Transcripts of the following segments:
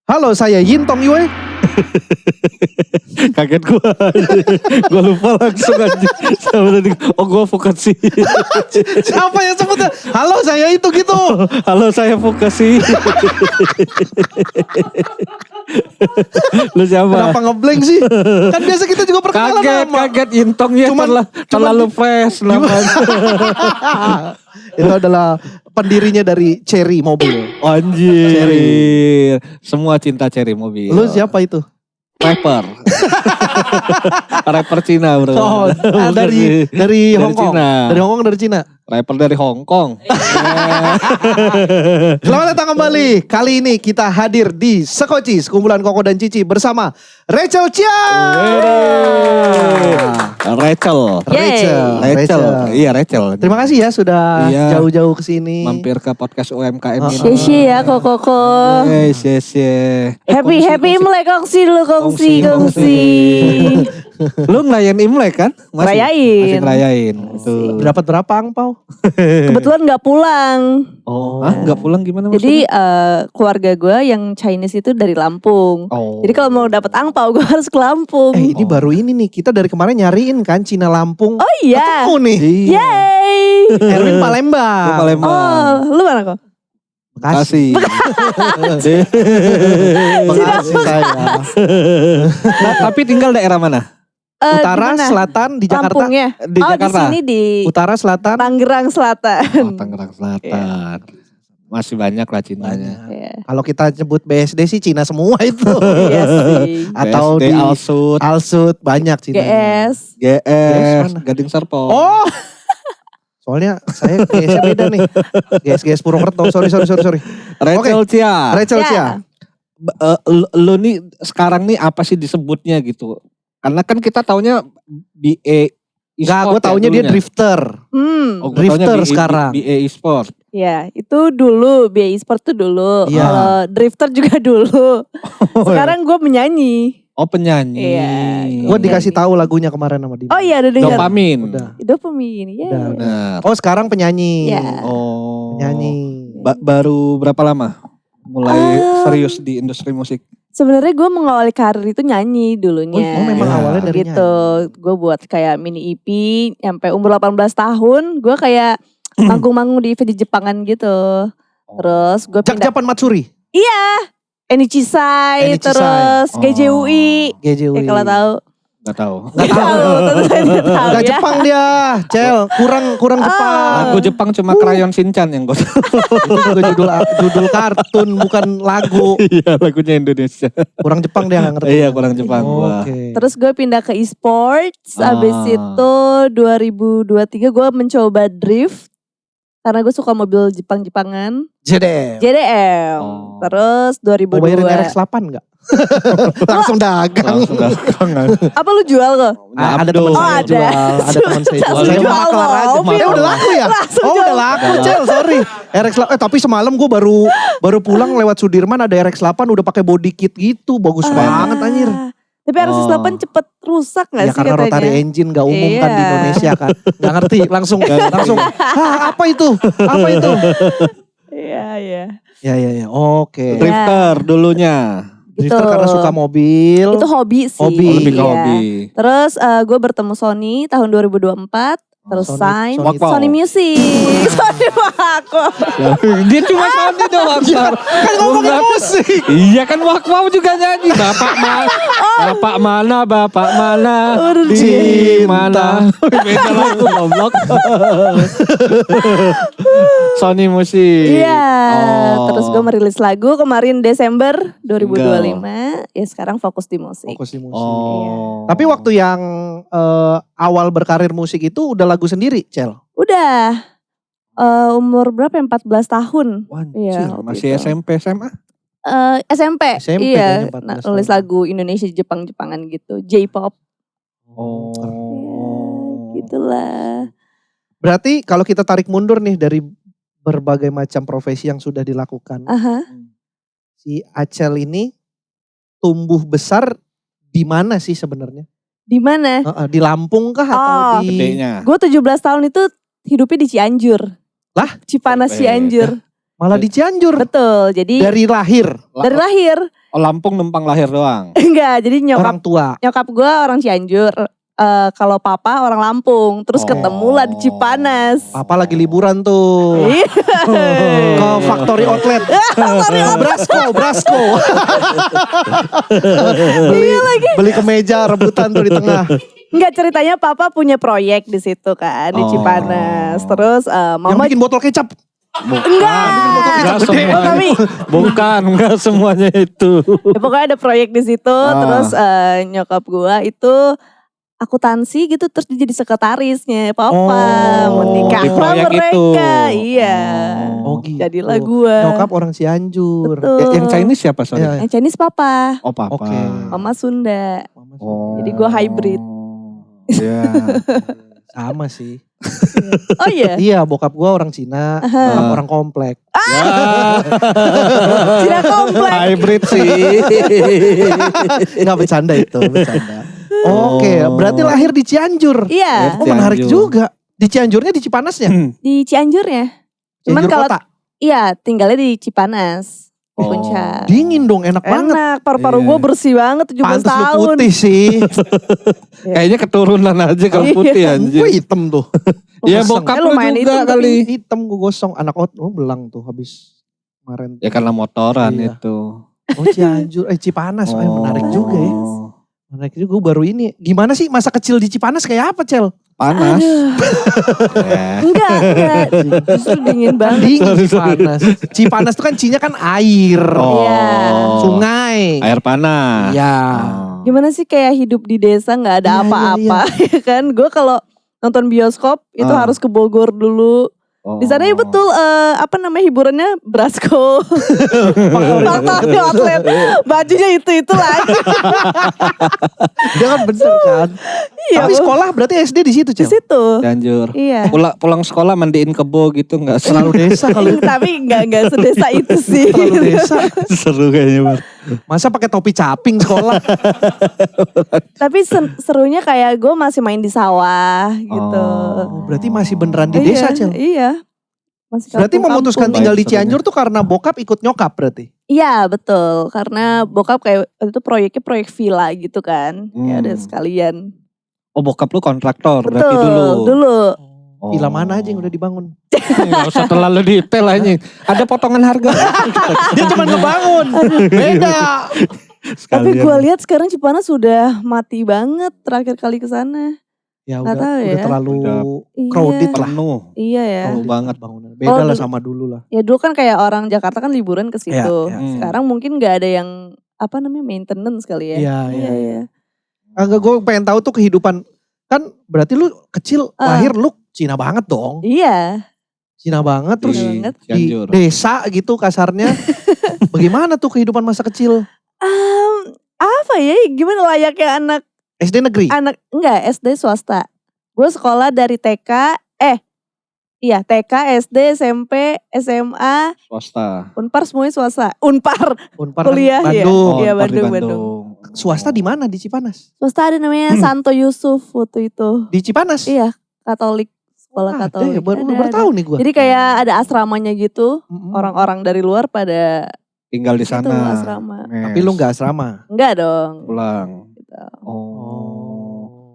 Halo, saya Yintong Yue. Kaget gue. Gue lupa langsung aja. Sama tadi. Oh, gue vokasi. Siapa yang sebutnya? Halo, saya itu gitu. Halo, saya vokasi. Lu siapa? Kenapa ngeblank sih? Kan biasa kita juga perkenalan nama. Kaget Yintong ya. Terlalu fresh namanya. Itu adalah pendirinya dari Cherry Mobil. Anjir. Semua cinta Cherry Mobil. Lu siapa itu? Rapper. Rapper Cina bro. Oh, dari Hong Kong. Cina. Dari Hong Kong, dari Cina. Rapper dari Hong Kong. Selamat datang kembali. Kali ini kita hadir di Sekoci, sekumpulan Koko dan Cici bersama Rachel Chia. Rachel. Iya Rachel. Terima kasih ya sudah jauh-jauh ke sini. Mampir ke podcast UMKM ini. Xie ya Koko. Xie. Happy Imlek kongsi. Lu ngerayain Imlek kan? Masih Rayain. ngerayain. Tuh. Dapat berapa angpau? Kebetulan gak pulang. Oh, nggak pulang gimana maksudnya? Jadi keluarga gue yang Chinese itu dari Lampung. Oh. Jadi kalau mau dapat angpau gue harus ke Lampung. Ini baru ini nih, kita dari kemarin nyariin kan Cina Lampung. Oh iya. Ketemu nih. Yeay. Erwin Palembang. Oh, lu mana kok? Bekasi. Bekasi saya. Tapi tinggal daerah mana? Utara, Dimana? Selatan, di Jakarta. Lampungnya. Di Oh Jakarta. di sini di Utara, Selatan. Tangerang Selatan. Oh, Tangerang Selatan. Masih banyak lah Cintanya. Iya. Kalau kita nyebut BSD sih Cina semua itu. Iya sih. Atau BSD, di Alsut, Alsut banyak Cina. GS. GS, mana? Gading Serpong. Oh. Soalnya saya GS beda nih. GS Purwokerto. Sorry. Rachel Chia. Rachel Ya. Chia. Lu nih sekarang nih apa sih disebutnya gitu? Karena kan kita taunya BA Enggak, e-sport gue taunya dia dulunya. drifter. Oh, gua Drifter taunya sekarang. BA e-sport. Ya, itu dulu BI Sport tuh dulu. Iya. Kalau drifter juga dulu. Sekarang gue menyanyi. Oh, penyanyi. Iya. Gue dikasih tahu lagunya kemarin sama dia. Oh iya, udah dengar. Dopamin. Udah. Dopamin. Ya. Udah. Benar. Oh sekarang penyanyi. Iya. Oh. Penyanyi. Baru berapa lama mulai serius di industri musik? Sebenarnya gue mengawali karir itu nyanyi dulunya. Oh, memang Ya. awalnya dari gitu. Gue buat kayak mini EP sampai umur 18 tahun. Gue kayak manggung-manggung di event di Jepangan gitu. Terus gue pindah. Japan Matsuri. Iya. Enichishai, Enichishai. terus Oh. GJUI. GJUI. Kalau tahu. Gak tahu. Gak tahu, tentu saya tidak tahu Gak ya. Jepang dia, Cel. Kurang Jepang. Lagu Jepang cuma Crayon Shinchan yang gue Itu juga judul kartun bukan lagu. Iya lagunya Indonesia. Kurang Jepang dia gak ngerti. Iya kurang Jepang gua. Oke. Terus gue pindah ke e-sports, abis itu 2023 gue mencoba drift. Karena gue suka mobil Jepang-Jepangan. JDM. Oh. Terus Mau 2002. bayarin RX-8 gak? Langsung dagang. Langsung dagangan. Apa lu jual kok? Ada teman Oh, saya ada. jual. Ada teman saya jual. Langsung Saya jual maklar aja. mobil. Udah laku ya? Langsung Oh udah jual. laku Cel, sorry. RX-8. Tapi semalam gue baru pulang lewat Sudirman ada RX-8 udah pakai body kit gitu. Bagus banget anjir. Tapi RX-8 cepet rusak gak Ya sih karena katanya? rotary engine gak umum kan di Iya. Indonesia kan. Gak ngerti langsung. Apa itu? Apa itu? Iya. Ya. Oke. Drifter dulunya. Drifter Gitu. karena suka mobil. Itu hobi sih. Hobi. Lebih ke Iya. hobi. Terus gue bertemu Sony tahun 2024. Terus sign Sony. Sony Music. Sony aku. Dia cuma Sony doang. Kan ngomongin musik. Iya kan Wakwau juga nyanyi. Bapak mana di Cinta. mana. Beda lagu goblok. Sony Musik. Iya. Oh. Terus gue merilis lagu kemarin Desember 2025. Ya sekarang fokus di musik. Fokus di musik. Oh. Tapi waktu yang awal berkarir musik itu udah lagu sendiri, Cel? Udah. Umur berapa ya? 14 tahun. Wanjir, Iya, waktu masih itu. SMP SMA? SMP. SMP Iya. kayaknya 14 Nulis tahun. lagu Indonesia Jepang-Jepangan gitu. J-pop. Oh. Ya, gitulah. Berarti kalau kita tarik mundur nih dari berbagai macam profesi yang sudah dilakukan. Aha. Si Acel ini tumbuh besar di mana sih sebenarnya? Di mana? Di Lampung kah atau di Gedenya. Gue 17 tahun itu hidupnya di Cianjur. Lah? Cipanas Beda. Cianjur. malah di Cianjur? Betul. Jadi Dari lahir. dari lahir. Oh, Lampung numpang lahir doang. Enggak, jadi Orang tua. nyokap gue orang Cianjur. Kalau papa orang Lampung. Terus Oh. ketemulah di Cipanas. Papa lagi liburan tuh. Iya. Ke Factory Outlet. Brasko. Beli kemeja rebutan tuh di tengah. Enggak, ceritanya papa punya proyek di situ kan di Oh. Cipanas. Terus Yang mama bikin botol kecap. Enggak semua. tapi Enggak semuanya itu. ya pokoknya ada proyek di situ. Terus nyokap gua itu akuntansi gitu, terus dia jadi sekretarisnya papa. Oh, Menikahlah di proyek mereka. itu. Iya. Oh gitu. Jadilah gua. Nyokap orang Cianjur. Betul. Yang Chinese siapa sorry? Iya. Yang Chinese papa, Oh papa. Oke. mama Sunda. Oh. Jadi gua hybrid. Iya. Sama sih. Oh iya, Iya, bokap gua orang Cina, nyokap orang komplek. Cina komplek. Hybrid sih. Enggak bercanda itu, bercanda. Oke, berarti lahir di Cianjur. Iya, Oh, menarik Cianjur. juga. Di Cianjurnya di Cipanasnya? di Cianjurnya. Cuman Cianjur kalau kota. iya tinggalnya di Cipanas, di Oh. Puncak. Dingin dong, enak banget. Enak, paru-paru Iya. gue bersih banget 17 Pantes lu tahun. putih sih. Kayaknya keturunan aja kalau Iya. putih anjir. Gue hitam tuh. Iya Gosong. bokap Eh, lu lumayan juga hitam tapi- kali. Hitam gue gosong. Anak belang tuh habis kemarin. Ya karena motoran Iya. itu. Oh Cianjur, Cipanas. Oh, menarik juga ya. Oh. Menarik juga, gue baru ini. Gimana sih masa kecil di Cipanas kayak apa, Cel? Panas. Enggak. Justru dingin banget. Dingin Cipanas. Cipanas tuh kan C-nya kan air. Oh. Iya. Sungai. Air panas. Iya. Oh. Gimana sih kayak hidup di desa nggak ada Iya, apa-apa, ya kan? Gue kalau nonton bioskop itu Ah. harus ke Bogor dulu. Oh. Di sana ya betul apa namanya hiburannya Brasko, Factory Outlet, bajunya itu lagi. Dia kan bener kan. Iya, Tapi sekolah berarti SD di situ, di Cel? situ. Cianjur. Iya. Pulang sekolah mandiin kebo gitu enggak sih? Terlalu desa kalau itu. Tapi nggak sedesa itu sih. Terlalu desa. Seru kayaknya, Bar. Masa pakai topi caping sekolah? Tapi serunya kayak gue masih main di sawah gitu. Oh, berarti masih beneran di desa, Cel? Iya. Masih Berarti kampung-kampung. memutuskan tinggal di Baik, Cianjur tuh karena bokap ikut nyokap berarti? Iya betul, karena bokap kayak waktu itu proyeknya proyek villa gitu kan. Ya ada sekalian. Oh bokap lu kontraktor berarti Betul, dulu. Oh. Villa mana aja yang udah dibangun? Nggak usah terlalu detail aja. Ada potongan harga. Dia cuma ngebangun. Beda. Tapi gue lihat sekarang Cipanas sudah mati banget terakhir kali ke sana. Ya Nggak tahu udah ya. terlalu Iya. crowded lah. Penuh. Iya ya. Penuh banget. Bangunan. Beda Oh, lah dulu- sama dulu lah. Ya dulu kan kayak orang Jakarta kan liburan ke situ. Iya, iya. Sekarang mungkin nggak ada yang apa namanya maintenance kali ya. Iya, Iya, iya. Agak gue pengen tahu tuh kehidupan. Kan berarti lu kecil lahir lu Cina banget dong. Iya. Cina banget terus Di banget. di Cianjur. desa gitu kasarnya. Bagaimana tuh kehidupan masa kecil? Apa ya? Gimana layaknya anak SD negeri? enggak SD swasta. Gue sekolah dari TK, TK, SD, SMP, SMA, Swasta. Unpar semuanya swasta. Unpar, Unpar kuliah ya. Bandung. Iya, Unpar di Bandung. Swasta di mana di Cipanas? Swasta ada namanya Santo Yusuf waktu itu. Di Cipanas? Iya, Katolik, sekolah Ada Katolik. ya, baru Ada. tahu nih gue. Jadi kayak ada asramanya gitu. Orang-orang dari luar pada Tinggal di itu sana. asrama. Tapi lu gak asrama? Enggak dong. Pulang. Gitu. Oh.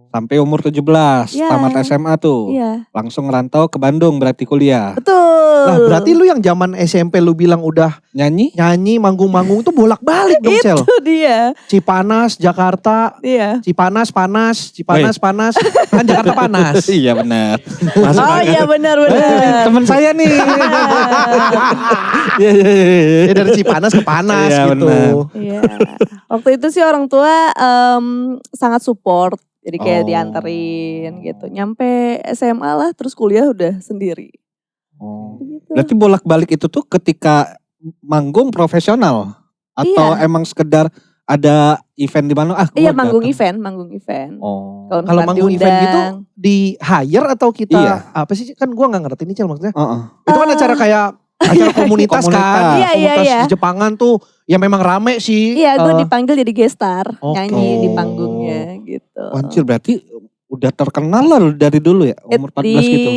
Sampai umur 17 Iya. tamat SMA tuh. Iya, Langsung ngerantau ke Bandung berarti kuliah. betul. Lah berarti lu yang zaman SMP lu bilang udah Nyanyi? nyanyi manggung-manggung tuh bolak-balik dong Cel. Itu dia. Cipanas, Jakarta, Iya. Cipanas panas, Cipanas panas. Kan Jakarta panas. Iya benar. Oh iya benar-benar. Temen saya nih. Iya iya iya. Ya dari Cipanas ke panas Iya, gitu. benar. Iya. Waktu itu sih orang tua sangat support. Jadi kayak Oh. dianterin gitu. Nyampe SMA lah terus kuliah udah sendiri. Oh. Gitu. Berarti bolak-balik itu tuh ketika manggung profesional atau Iya. emang sekedar ada event di mana? Iya manggung event. Oh. Kalau misalkan manggung event gitu diundang. di hire atau kita Iya. apa sih? Kan gua gak ngerti nih Cel maksudnya. Heeh. Itu kan acara kayak acara komunitas kan. Komunitas. Iya, iya, Komunitas iya. di Jepangan tuh ya memang rame sih. Iya gue Eh, dipanggil jadi gestar. Oke. Nyanyi di panggungnya gitu. Anjir berarti udah terkenal lah lu dari dulu ya umur 14 gitu.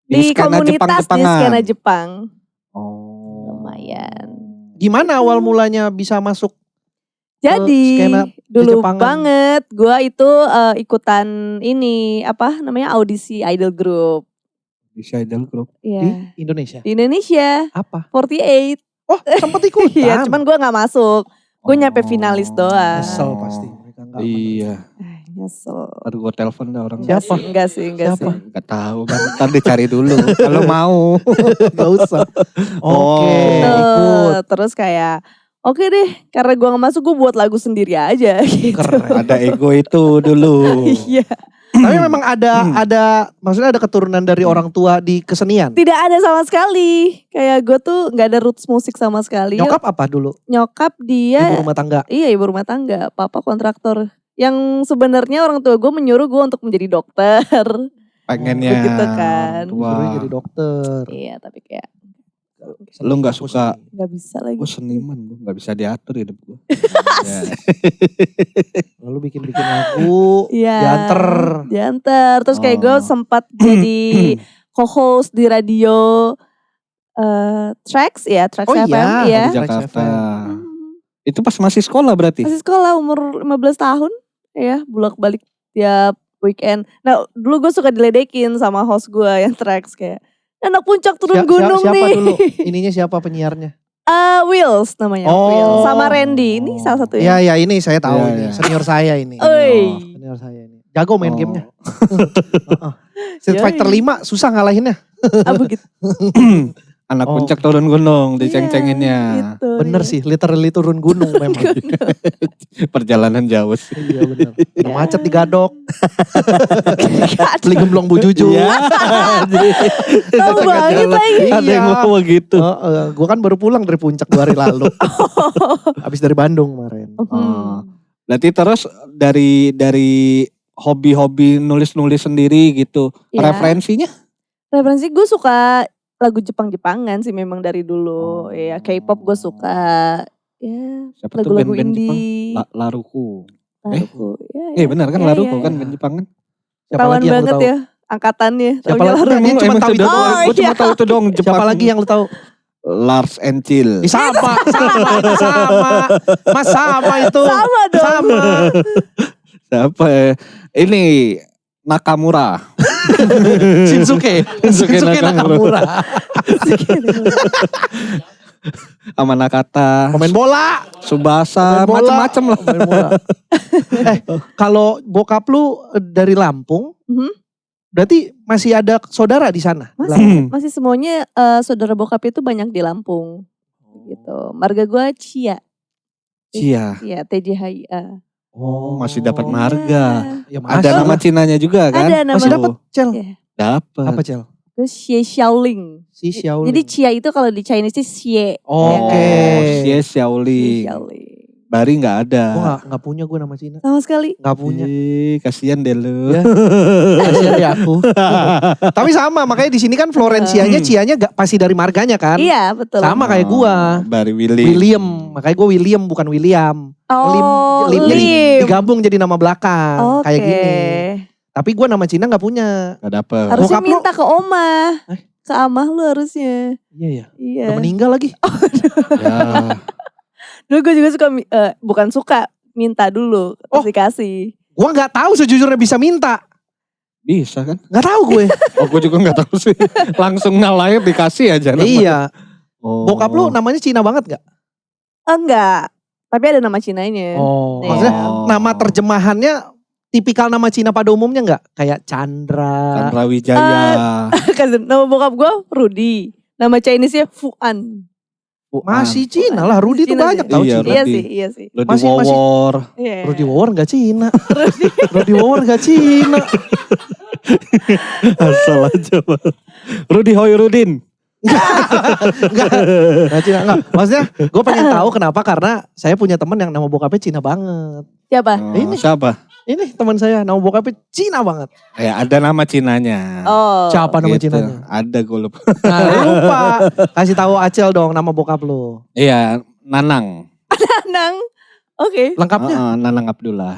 Di skena komunitas di Jepang-Jepangan. skena Jepang. Oh. Lumayan. Gimana awal mulanya bisa masuk Jadi skena dulu Jepangan. banget gue itu ikutan ini apa namanya audisi idol group. Di Idol Group. Iya. Di Indonesia. Di Indonesia Apa? 48. Oh sempet ikutan. Iya, cuman gue nggak masuk. Gue nyampe Oh. finalis doang. Nyesel pasti. Mereka nggak Iya. Nyesel. Baru gue telepon dah orang. Siapa? Enggak sih, enggak Siapa? sih. Gak tahu kan. Ntar dicari dulu. Kalau mau. Gak usah. Oke. Oh. Ikut. Terus kayak oke deh, karena gue gak masuk gue buat lagu sendiri aja gitu. Keren. Ada ego itu dulu. Iya. Tapi memang ada maksudnya ada keturunan dari orang tua di kesenian. Tidak ada sama sekali. Kayak gue tuh gak ada roots musik sama sekali. Nyokap apa dulu? Nyokap dia Ibu rumah tangga. iya ibu rumah tangga, papa kontraktor. Yang sebenarnya orang tua gue menyuruh gue untuk menjadi dokter. Pengennya. Begitu kan. Wah. Suruh jadi dokter. Iya tapi kayak Lu gak suka. gak bisa lagi. Gue seniman. Gue gak bisa diatur hidup gue. Ya. Lalu bikin-bikin lagu. Iya. Dianter. Terus kayak gue Oh. sempat jadi co-host di radio Trax ya, Trax Oh FM iya, ya. Di Jakarta. FM. Itu pas masih sekolah berarti? Masih sekolah umur 15 tahun ya, bolak-balik tiap weekend. Nah, dulu gue suka diledekin sama host gue yang Trax kayak anak puncak turun gunung siapa nih. dulu? Ininya siapa penyiarnya? Wills namanya, Oh. Wills. Sama Randy. Ini salah satu Iya iya ini saya tahu Iya, ini. iya. Senior saya ini. Oi. Senior saya ini. Jago main Oh. gamenya. Street Yoi. Fighter 5 susah ngalahinnya. Begitu. Anak Oh. puncak turun gunung diceng-cenginnya. Gitu, Bener iya. sih, literally turun gunung memang. Perjalanan jauh sih. Iya bener. Udah macet di Gadok. Gak Beli gemblong Bu Juju. Iya. tahu banget lagi. Ada yang Iya. mau gitu. Gue kan baru pulang dari puncak 2 hari lalu. Habis dari Bandung kemarin. Hmm. Berarti terus dari hobi-hobi nulis-nulis sendiri gitu. Iya. Referensinya? Referensi gue suka lagu Jepang-Jepangan sih memang dari dulu. Oh. Ya K-pop gue suka. Ya Siapa tuh lagu-lagu band-band Jepang? indie. Laruku. Laruku. Ya, Benar kan Ya, Laruku ya, kan ya. band Jepang kan? Siapa Ketahuan lagi yang lu banget tahu? ya angkatannya. Siapa Taunya lagi? Laruku. Dia cuma tahu itu. Oh, Gue cuma iya. tahu itu dong Jepang. Siapa lagi yang lu tahu? Lars and Chill. Sama Mas sama itu. Sama dong. Sama. Siapa ya? Ini Nakamura. Shinsuke Nakamura. Sama Nakata. Pemain bola. Subasa. Pemain bola. Macem-macem lah. Pemain bola. Kalau bokap lu dari Lampung, Mhm. berarti masih ada saudara di sana? Masih semuanya saudara bokap itu banyak di Lampung. Gitu. Marga gue Cia. Cia. Iya, TJHIA. Oh, masih dapat marga. Ya, Ada nama Cinanya juga kan? Ada nama. Masih Tuh. dapat Cel. Iya. Dapat. Apa Cel? Gue Xie Xiaoling. Si Xiaoling. Jadi Cia itu kalau di Chinese itu Xie. Oke. Xie Xie Xiaoling. Xiaoling. Bari nggak ada. Gue gak punya gue nama Cina. Sama sekali. Gak punya. Kasihan deh lu. Ya. Kasian deh aku. Tapi sama makanya di sini kan Florencianya Cianya gak pasti dari marganya kan. Iya, betul. Sama kayak gua. Bari Willy. William. Makanya gue William bukan William. Oh, Lim jadi Lim. digabung jadi nama belakang. Oke. Kayak gini. Tapi gue nama Cina gak punya. Gak dapet. Harusnya Bokap lu- minta ke oma. Eh? Ke amah lu harusnya. Iya ya. Iya. Udah meninggal lagi. Ya. Dulu gue juga suka, bukan suka, minta dulu. Oh. Terus dikasih. Gue gak tahu sejujurnya bisa minta. Bisa kan? Gak tahu gue. Oh gue juga gak tahu sih. Langsung ngalahir dikasih aja. nama. Iya. Oh. Bokap lu namanya Cina banget gak? Enggak. Tapi ada nama Cinanya. Oh. Iya. Maksudnya nama terjemahannya tipikal nama Cina pada umumnya gak? Kayak Chandra. Chandra Wijaya. Nama bokap gue Rudy. Nama Chinese-nya Fuan. Masih Cina lah. Rudy tuh Cina banyak sih. tau Iya, Cina. Iya Rudy. sih, iya sih. Rudy Masih- Wawor. Iya. Rudy Wawor gak Cina. Rudy Wawor gak Cina. Asal aja Bang. Rudy Hoirudin. Gak Cina enggak. Maksudnya gue pengen tahu kenapa. Karena saya punya temen yang nama bokapnya Cina banget. Siapa? Oh, siapa? Ini teman saya nama bokapnya Cina banget. Ya ada nama Cinanya. Oh. Siapa nama Gitu. Cinanya? Ada gue lupa. Nah, lupa. Kasih tahu Acel dong nama bokap lu. Iya, Nanang. Nang. Oke. Lengkapnya. Nanang Abdullah.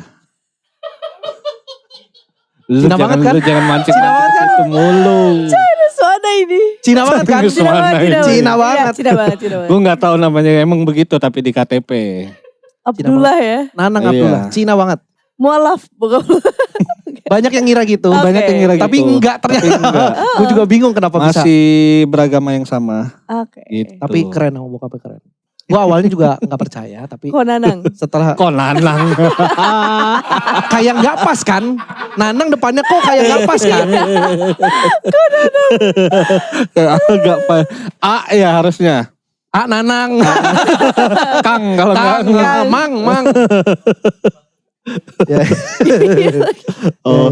Lu Cina jangan, banget kan? lu jangan mancing Cina banget kan? itu mulu. Ada suara ini. Cina banget kan? Cina banget. Cina banget. Cina banget, Cina banget. Gue nggak tahu namanya emang begitu tapi di KTP. Abdullah ya. Nanang Iya. Abdullah, Cina banget. Mualaf bukan. Banyak yang ngira gitu. Oke. Banyak yang ngira gitu. Tapi enggak ternyata. Tapi enggak. Gue juga bingung kenapa bisa. Masih beragama yang sama. Oke. Gitu. Tapi keren sama bokapnya keren. Gue awalnya juga gak percaya tapi Kok Nanang? setelah Kok Nanang? kayak nggak pas kan. Nanang depannya kok kayak nggak pas kan. Agak apa? Ya harusnya. Nanang. Kang kalau Kang, enggak. Mang. Ya. Oh.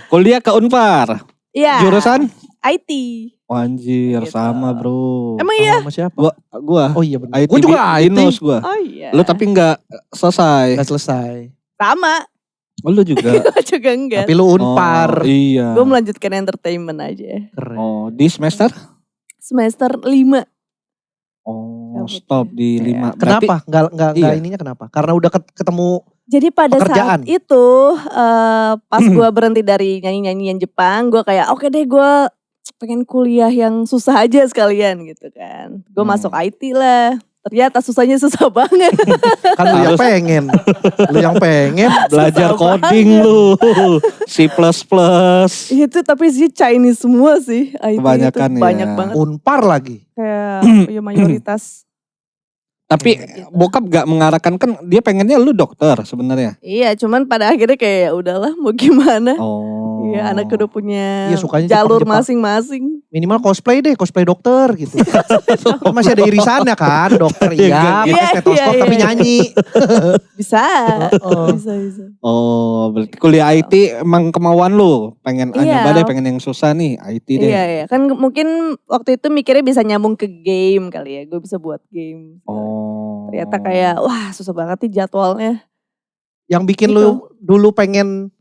Kuliah ke Unpar. Iya. Jurusan? IT. Anjir, Gitu. sama bro. Emang iya? Sama siapa? Gua Oh iya benar. IT Gue juga IT. Binus gua. Oh iya. Lu tapi enggak selesai. Gak selesai. Sama. Oh, lu juga. Gue juga enggak. Tapi lu Unpar. Oh, iya. Gue melanjutkan entertainment aja. Keren. Oh, di semester? Semester 5. Oh, Cabut stop ya. di Iya. 5. Kenapa? Enggak Iya. ininya kenapa? Karena udah ketemu Jadi pada Pekerjaan. saat itu pas gue berhenti dari nyanyi-nyanyian Jepang, gue kayak oke deh gue pengen kuliah yang susah aja sekalian gitu kan. Gue masuk IT lah. Ternyata susahnya susah banget. kan lu yang Harus- pengen. Lu yang pengen. Belajar Susah coding lu. C++. Itu tapi sih Chinese semua sih. IT Kebanyakan itu ya. banyak banget. Unpar lagi. Kayak ya mayoritas. Tapi bokap gak mengarahkan, kan dia pengennya lu dokter sebenarnya. Iya cuman pada akhirnya kayak ya udahlah mau gimana. Oh. Iya anak udah punya Iya, sukanya jalur Jepang-Jepang. masing-masing. Minimal cosplay deh, cosplay dokter gitu. Masih ada irisannya kan, dokter iya, Iya, pakai stetoskop iya, tapi iya. nyanyi. Bisa. Oh. Bisa. Oh, berarti kuliah IT emang kemauan lu. Pengen Iya. nyoba deh, pengen yang susah nih, IT deh. Iya iya kan mungkin waktu itu mikirnya bisa nyambung ke game kali ya. Gue bisa buat game. Oh. Ternyata kayak wah susah banget nih jadwalnya. Yang bikin lu dulu pengen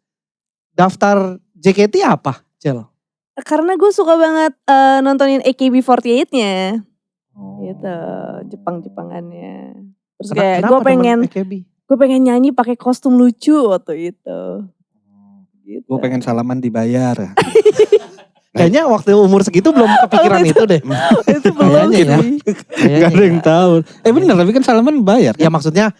daftar JKT apa, Cel? Karena gue suka banget nontonin AKB48-nya. Oh. Gitu, Jepang-Jepangannya. Terus Kenapa- kayak kenapa gue demen pengen AKB? nyanyi pakai kostum lucu waktu itu. Gitu. Gue pengen salaman dibayar. Kayaknya waktu umur segitu belum kepikiran itu deh. itu belum Kayaknya ya. sih. Gak ada yang tahu. Bener, tapi kan salaman bayar. Ya maksudnya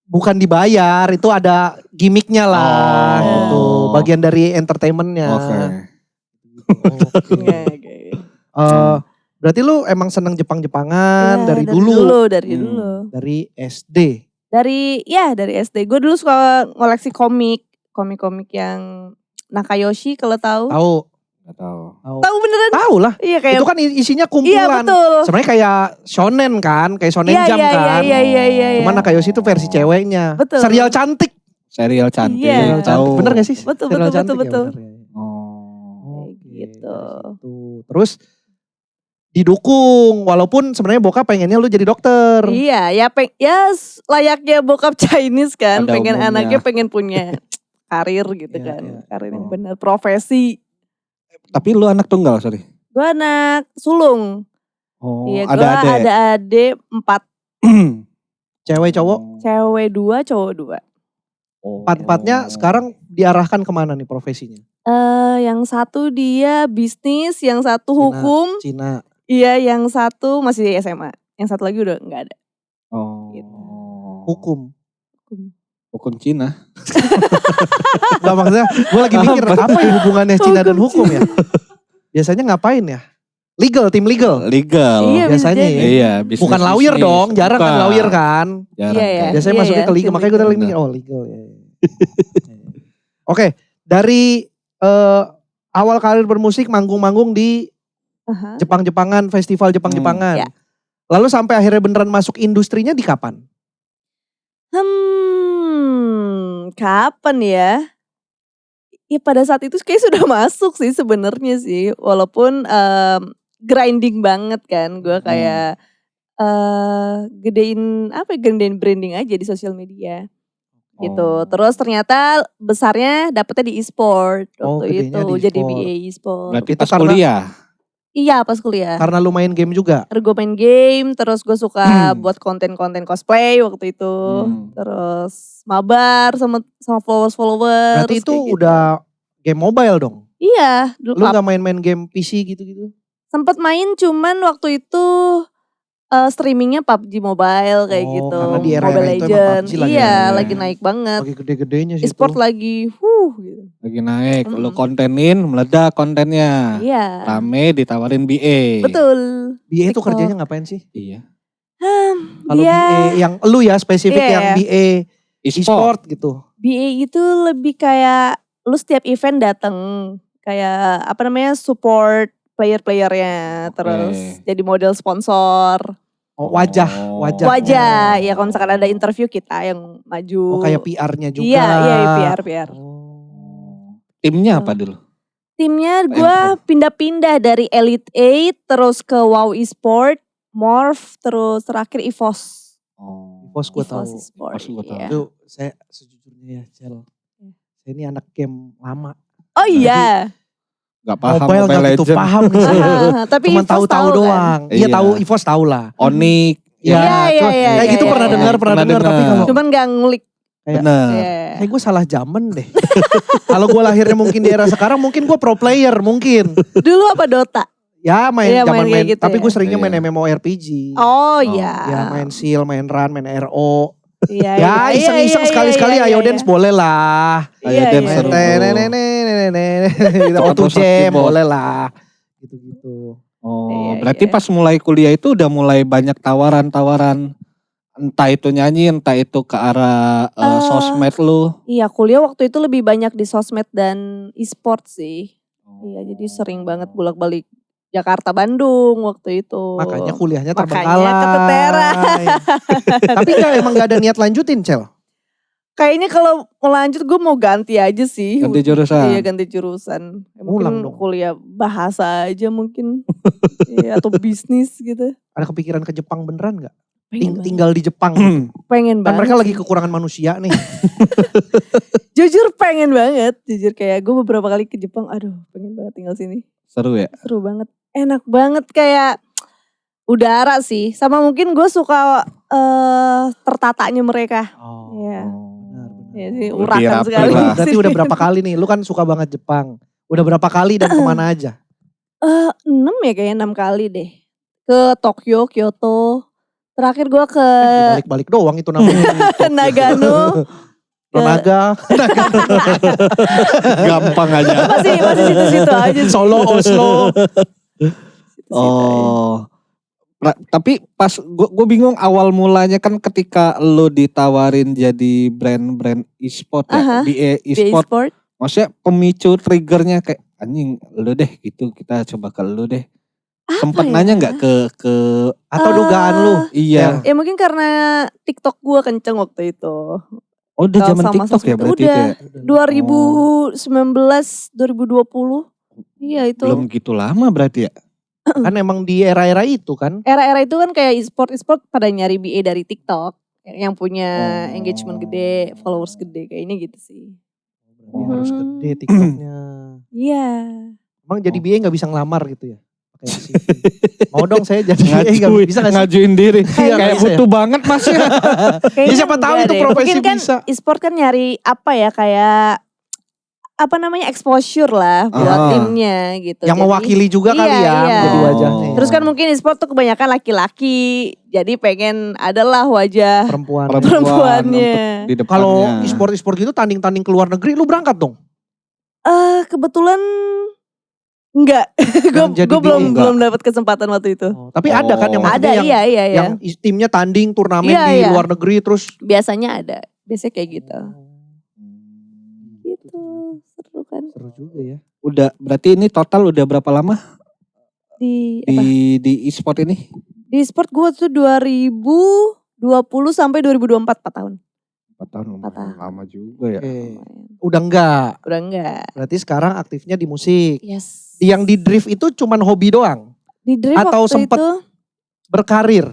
bukan dibayar, itu ada gimmicknya lah Oh. gitu. Bagian dari entertainmentnya. Oke. Oke. Iya, kayak. Berarti lu emang seneng Jepang-Jepangan Iya, dari dulu? Dari Hmm. dulu. Dari SD? Dari SD. Gue dulu suka ngoleksi komik yang Nakayoshi kalau tahu. Tahu. Gak tahu. Tahu beneran? Tahu lah. Iya kayak. Itu kan isinya Iya kumpulan. betul. Sebenarnya kayak shonen kan, kayak shonen Iya, jam iya, kan. Iya. Cuman Nakayoshi itu versi ceweknya. Betul. Serial cantik. Serial cantik. Iya. Tahu. Bener gak sih? Betul, Serial betul, cantik betul. ya, bener ya. Oh. Oke, Gitu. dari situ. Terus didukung, walaupun sebenarnya bokap pengennya lu jadi dokter. Iya, layaknya bokap Chinese kan, Pada pengen umumnya. anaknya pengen punya karir gitu Iya, kan, iya. karir yang Oh. benar, profesi. Tapi lu anak tunggal, sorry. Gue anak sulung. Oh, Iya, gue ada adek. ada adik 4, Cewek cowok, cewek 2, cowok 2. empat-empatnya sekarang diarahkan kemana nih profesinya? Yang satu dia bisnis, yang satu hukum. Cina. Iya, yang satu masih SMA. Yang satu lagi udah nggak ada. Oh. Gitu. Hukum. Hukum Cina. Gak maksudnya, gue lagi mikir apa ya hubungannya Cina dan hukum ya? Biasanya ngapain ya? Legal, tim legal. Legal. Iya, bisa biasanya jadi. ya. Iya, bisnis. Bukan lawyer dong, jarang kan Bukan. lawyer kan. Jarang. Iya, iya. Biasanya masuknya ke legal, tim makanya gue tadi legal. mikir, oh legal ya. Oke, dari awal karir bermusik manggung-manggung di Aha. Jepang-Jepangan, festival Jepang-Jepangan. Iya. Lalu sampai akhirnya beneran masuk industrinya di kapan? Kapan ya? Ya pada saat itu kayak sudah masuk sih sebenarnya sih. Walaupun grinding banget kan. Gue kayak gedein branding aja di sosial media. Gitu. Oh. Terus ternyata besarnya dapetnya di e-sport Oh, waktu gedenya itu. di Jadi e-sport. BA e-sport. Berarti Itu pas karena- kuliah. Iya pas kuliah. Karena lu main game juga? Gue main game, terus gue suka buat konten-konten cosplay waktu itu. Terus mabar sama followers. Berarti itu kayak gitu. udah game mobile dong? Iya, dulu Lu gak main-main game PC gitu-gitu? sempet main cuman waktu itu streamingnya PUBG Mobile kayak Oh, gitu. karena di era-era Mobile itu emang Legends. PUBG lagi Iya, naik. lagi naik banget. Lagi gede-gedenya sih E-sport itu. lagi gitu. Lagi naik, lu Mm-mm. kontenin, meledak kontennya. Iya. Rame ditawarin BA. Betul. BA itu TikTok. kerjanya ngapain sih? Iya. Kalau Dia BA yang lu ya spesifik Iya, yang BA E-sport. e-sport gitu. BA itu lebih kayak lu setiap event dateng, kayak apa namanya, support player-playernya, Oke. terus jadi model sponsor. Oh, wajah. Wajah, ya kalau misalkan ada interview kita yang maju. Oh, kayak PR-nya juga. Iya, PR. Oh. Timnya apa dulu? Timnya gue pindah-pindah dari Elite 8 terus ke WoW Esport, Morph, terus terakhir EVOS. Oh. Bos gue tahu. EVOS Esport. EVOS gua tahu. Iya. Itu saya sejujurnya ya, Cel. Saya ini anak game lama. Oh iya. Gak paham Mobile gak gitu Legends. paham nih saya. Tapi Cuman EVOS tahu-tahu kan? doang. Iya Iya. tahu, EVOS tahu lah. Onyx. Iya, iya, cuma- iya, kayak iya, gitu iya, pernah iya. dengar, pernah Pernah dengar. Tapi dengar. kalau Cuman gak ngulik. Bener. Iya. kayak gue salah zaman deh. Kalau gue lahirnya mungkin di era sekarang mungkin gue pro player mungkin. Dulu apa Dota? Ya main Iya, zaman main kayak main, gitu tapi ya. gue seringnya main Iya. MMORPG. Oh Ya iya. main seal, main run, main RO. Iya, Ya iya, iseng-iseng iya, sekali-sekali iya, ayo iya, dance iya. boleh lah. Ayo Iya, dance iya. seru. Kita auto Terus jam keyboard. boleh lah. Gitu-gitu. Oh, Iya, berarti iya. pas mulai kuliah itu udah mulai banyak tawaran-tawaran. Entah itu nyanyi, entah itu ke arah sosmed lu. Iya, kuliah waktu itu lebih banyak di sosmed dan e-sport sih. Iya, jadi sering banget bolak-balik Jakarta Bandung waktu itu. Makanya kuliahnya Makanya terbengkalai. keteteran. Tapi emang gak ada niat lanjutin, Cel? Kayaknya kalau mau lanjut gue mau ganti aja sih. Ganti jurusan. Iya, ganti jurusan. Ya, Ulang mungkin dong. kuliah bahasa aja mungkin. Iya, atau bisnis gitu. Ada kepikiran ke Jepang beneran gak? Pengen banget. Tinggal di Jepang. Pengen Kan banget. mereka lagi sih. kekurangan manusia nih. Jujur pengen banget. Jujur kayak gue beberapa kali ke Jepang. Aduh, pengen banget tinggal sini. Seru ya? Seru banget. Enak banget kayak udara sih. Sama mungkin gue suka tertatanya mereka. Oh. Iya. Benar. Ya sih, Lebih urakan rapi sekali. lah. Berarti udah berapa kali nih? Lu kan suka banget Jepang. Udah berapa kali dan kemana aja? 6 ya kayaknya 6 kali deh. Ke Tokyo, Kyoto. Terakhir gue ke Balik-balik doang itu namanya. Nagano. Ronaga, Gampang aja. masih situ-situ aja sih. Solo, Oslo. Situ-situ aja. Oh. Tapi pas gue bingung awal mulanya kan ketika lo ditawarin jadi brand e-sport ya, Aha. BA Di e-sport. e-sport. Maksudnya pemicu triggernya kayak anjing lo deh gitu, kita coba ke lo deh. Sempet ya? nanya nggak ke Atau dugaan lu? iya. Ya mungkin karena TikTok gue kenceng waktu itu. Oh udah zaman Sama TikTok ya sosmed. berarti Udah. itu ya. 2019, 2020. Iya itu. Belum gitu lama berarti ya. Kan emang di era-era itu kan. Era-era itu kan kayak e-sport pada nyari BA dari TikTok. Yang punya Oh. engagement gede, followers gede. Kayaknya gitu sih. Berarti harus Hmm. gede TikToknya. Iya. Emang jadi Oh. BA gak bisa ngelamar gitu ya? Pakai CV. Mau dong saya jadi BA gak Ngajuin, bisa gak sih? ngajuin diri. Iya, Kayak nggak bisa ya? butuh banget mas ya. Kayaknya Ya, siapa tahu enggak itu deh. profesi Mungkin kan bisa. e-sport kan nyari apa ya, kayak apa namanya, exposure lah buat Ah. timnya gitu. Yang Jadi- mewakili juga Iya, kali ya. iya. Jadi wajahnya. ya. Terus kan mungkin e-sport tuh kebanyakan laki-laki. Jadi pengen adalah wajah perempuan. perempuannya. untuk di depannya. Kalau e-sport gitu tanding-tanding ke luar negeri lu berangkat dong? Kebetulan enggak. Yang jadi Gue belum BA. belum dapat kesempatan waktu itu. Tapi ada kan yang Oh. maksudnya Ada, yang, iya. yang timnya tanding turnamen Iya, di iya. luar negeri terus. Biasanya ada. Biasanya kayak gitu. Hmm. Gitu. Seru kan. Seru juga ya. Udah berarti ini total udah berapa lama Di apa? di e-sport ini? Di e-sport gue tuh 2020 sampai 2024, 4 tahun. 4 tahun Empat tahun. lama juga ya. Oke. Lumayan. Udah enggak. Udah enggak. Berarti sekarang aktifnya di musik. Yes. Yang di drift itu cuman hobi doang. Di drift Atau waktu sempet itu berkarir.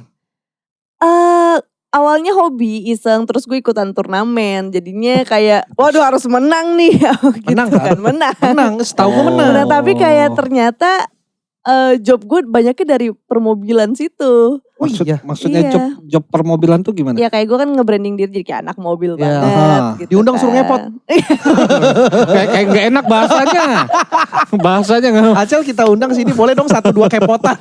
awalnya hobi iseng, terus gue ikutan turnamen. Jadinya kayak waduh harus menang nih. Gitu Menang kan? Menang. Menang, setahu gue menang. Menang, tapi kayak ternyata job gue banyaknya dari permobilan situ. Oh iya. Maksudnya Iya. job permobilan tuh gimana? Ya kayak gue kan nge-branding diri jadi kayak anak mobil Ya. banget Aha. gitu. Diundang suruh ngepot. kayak nggak enak bahasanya. Bahasanya nggak. Acel kita undang sini boleh dong 1-2 kepotan.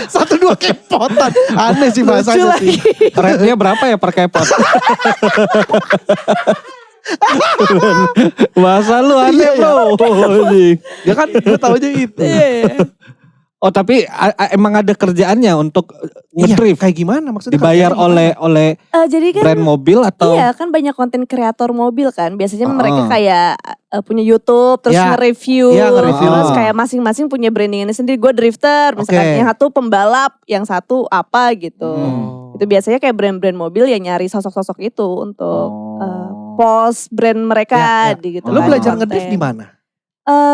1-2 kepotan. Aneh sih bahasanya sih. Rate-nya berapa ya per kepot? Bahasa lu aneh Iya, bro. Ya kan gue tau aja itu. Iya. Oh tapi emang ada kerjaannya untuk Iya, ngedrift? kayak gimana maksudnya? Dibayar kerjanya gimana? oleh Jadi kan brand mobil atau? iya kan banyak konten kreator mobil kan. Biasanya Heeh. mereka kayak punya YouTube terus Ya. nge-review. Iya, nge-review. Terus kayak masing-masing punya brandingannya sendiri. Gue drifter misalkan Oke. yang satu pembalap, yang satu apa gitu. Oh. Itu biasanya kayak brand-brand mobil yang nyari sosok-sosok itu untuk post brand mereka Ya, ya. di gitu. Lu kan, belajar konten. ngedrift di mana?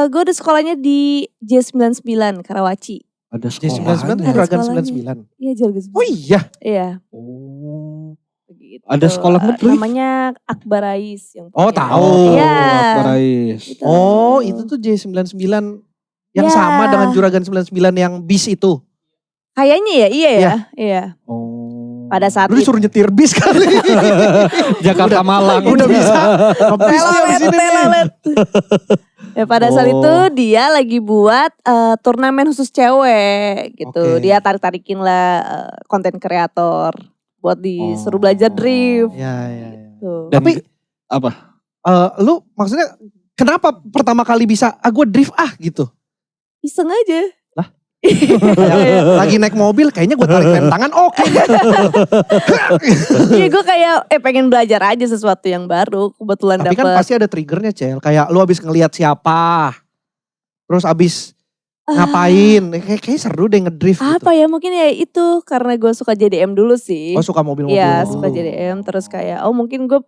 Gue udah sekolahnya di J99 Karawaci. Ada J99 sekolah. tuh Ada Juragan sekolahnya. 99. Iya Juragan 99. Oh iya. Iya. Oh. Gitu. Ada sekolah ngedrift? Namanya Akbar Rais yang Oh, punya. tahu. Iya. Akbar Rais. Gitu. Oh itu tuh J99 yang Ya. sama dengan Juragan 99 yang bis itu. Kayaknya ya, iya ya. Iya. Oh. Pada saat Lu disuruh nyetir bis kali. Jakarta Malang. Udah bisa. Ngebis nih abis Telolet, ini nih. telolet. Ya pada saat Oh. itu dia lagi buat turnamen khusus cewek gitu. Oke. Dia tarik-tarikin lah konten kreator buat disuruh belajar drift. Ya, ya, ya. Tuh. Dan Tapi apa? lu maksudnya kenapa pertama kali bisa gue drift gitu? Iseng aja. Lah? Kayak lagi naik mobil kayaknya gue tarik rem tangan oke. Iya gue kayak pengen belajar aja sesuatu yang baru. Kebetulan Tapi kan dapet. pasti ada triggernya Cel. Kayak lu abis ngelihat siapa. Terus abis ngapain. Kayak seru deh ngedrift gitu. Apa ya mungkin ya itu karena gue suka JDM dulu sih. Oh suka mobil-mobil. Iya dulu. suka JDM terus kayak mungkin gue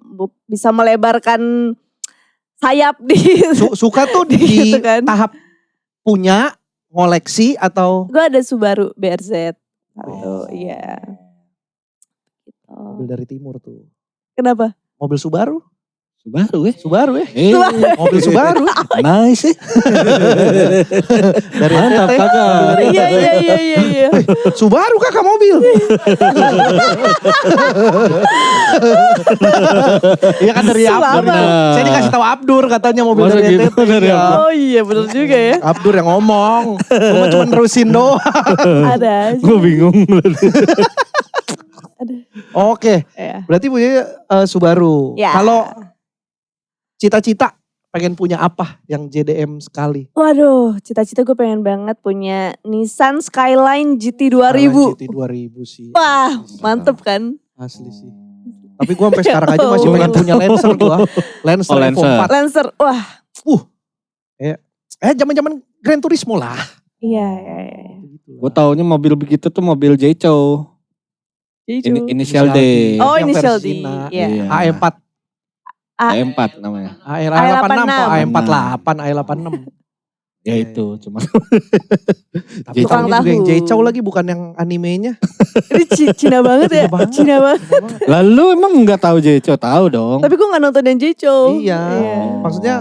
bisa melebarkan sayap di Suka tuh di Gitu kan. tahap punya, ngoleksi atau. gue ada Subaru BRZ gitu, iya. Gitu. Mobil dari timur tuh. Kenapa? Mobil Subaru. Subaru Subaru ya. Mobil Subaru. Nice ya. Dari Mantap NTT. kakak. Iya. Subaru kakak mobil. Iya kan dari Abdur. Selamat. Saya dikasih tahu Abdur katanya mobil Masa dari gitu? NTT. Dari Iya. Abdur? Oh iya bener juga ya. Abdur yang ngomong. Gue cuma nerusin doang. Ada aja. Gue bingung. Ada. Oke. Ya. Berarti punya Subaru. Ya. Kalau cita-cita pengen punya apa yang JDM sekali? Waduh, cita-cita gue pengen banget punya Nissan Skyline GT 2000. GT 2000 sih. Wah, mantep kan? Asli sih. Tapi gue sampai sekarang aja masih pengen punya Lancer gue. Lancer Oh, Lancer. Evo 4. Lancer, wah. Zaman-zaman Gran Turismo lah. Iya. Gue taunya mobil begitu tuh mobil Jeicho. Inisial D. Oh, Yang inisial versi D. Cina. Iya. AE4. AM4 namanya. AE86 kok, AE48, AE86. Ya itu cuma. Tapi Jeicho. tahunya juga yang Tahu. Jeicho lagi bukan yang animenya. Ini Cina banget ya. Cina banget. Lalu emang nggak tahu Jeicho? Tahu dong. Tapi gue gak nonton yang Jecho. Iya. Maksudnya,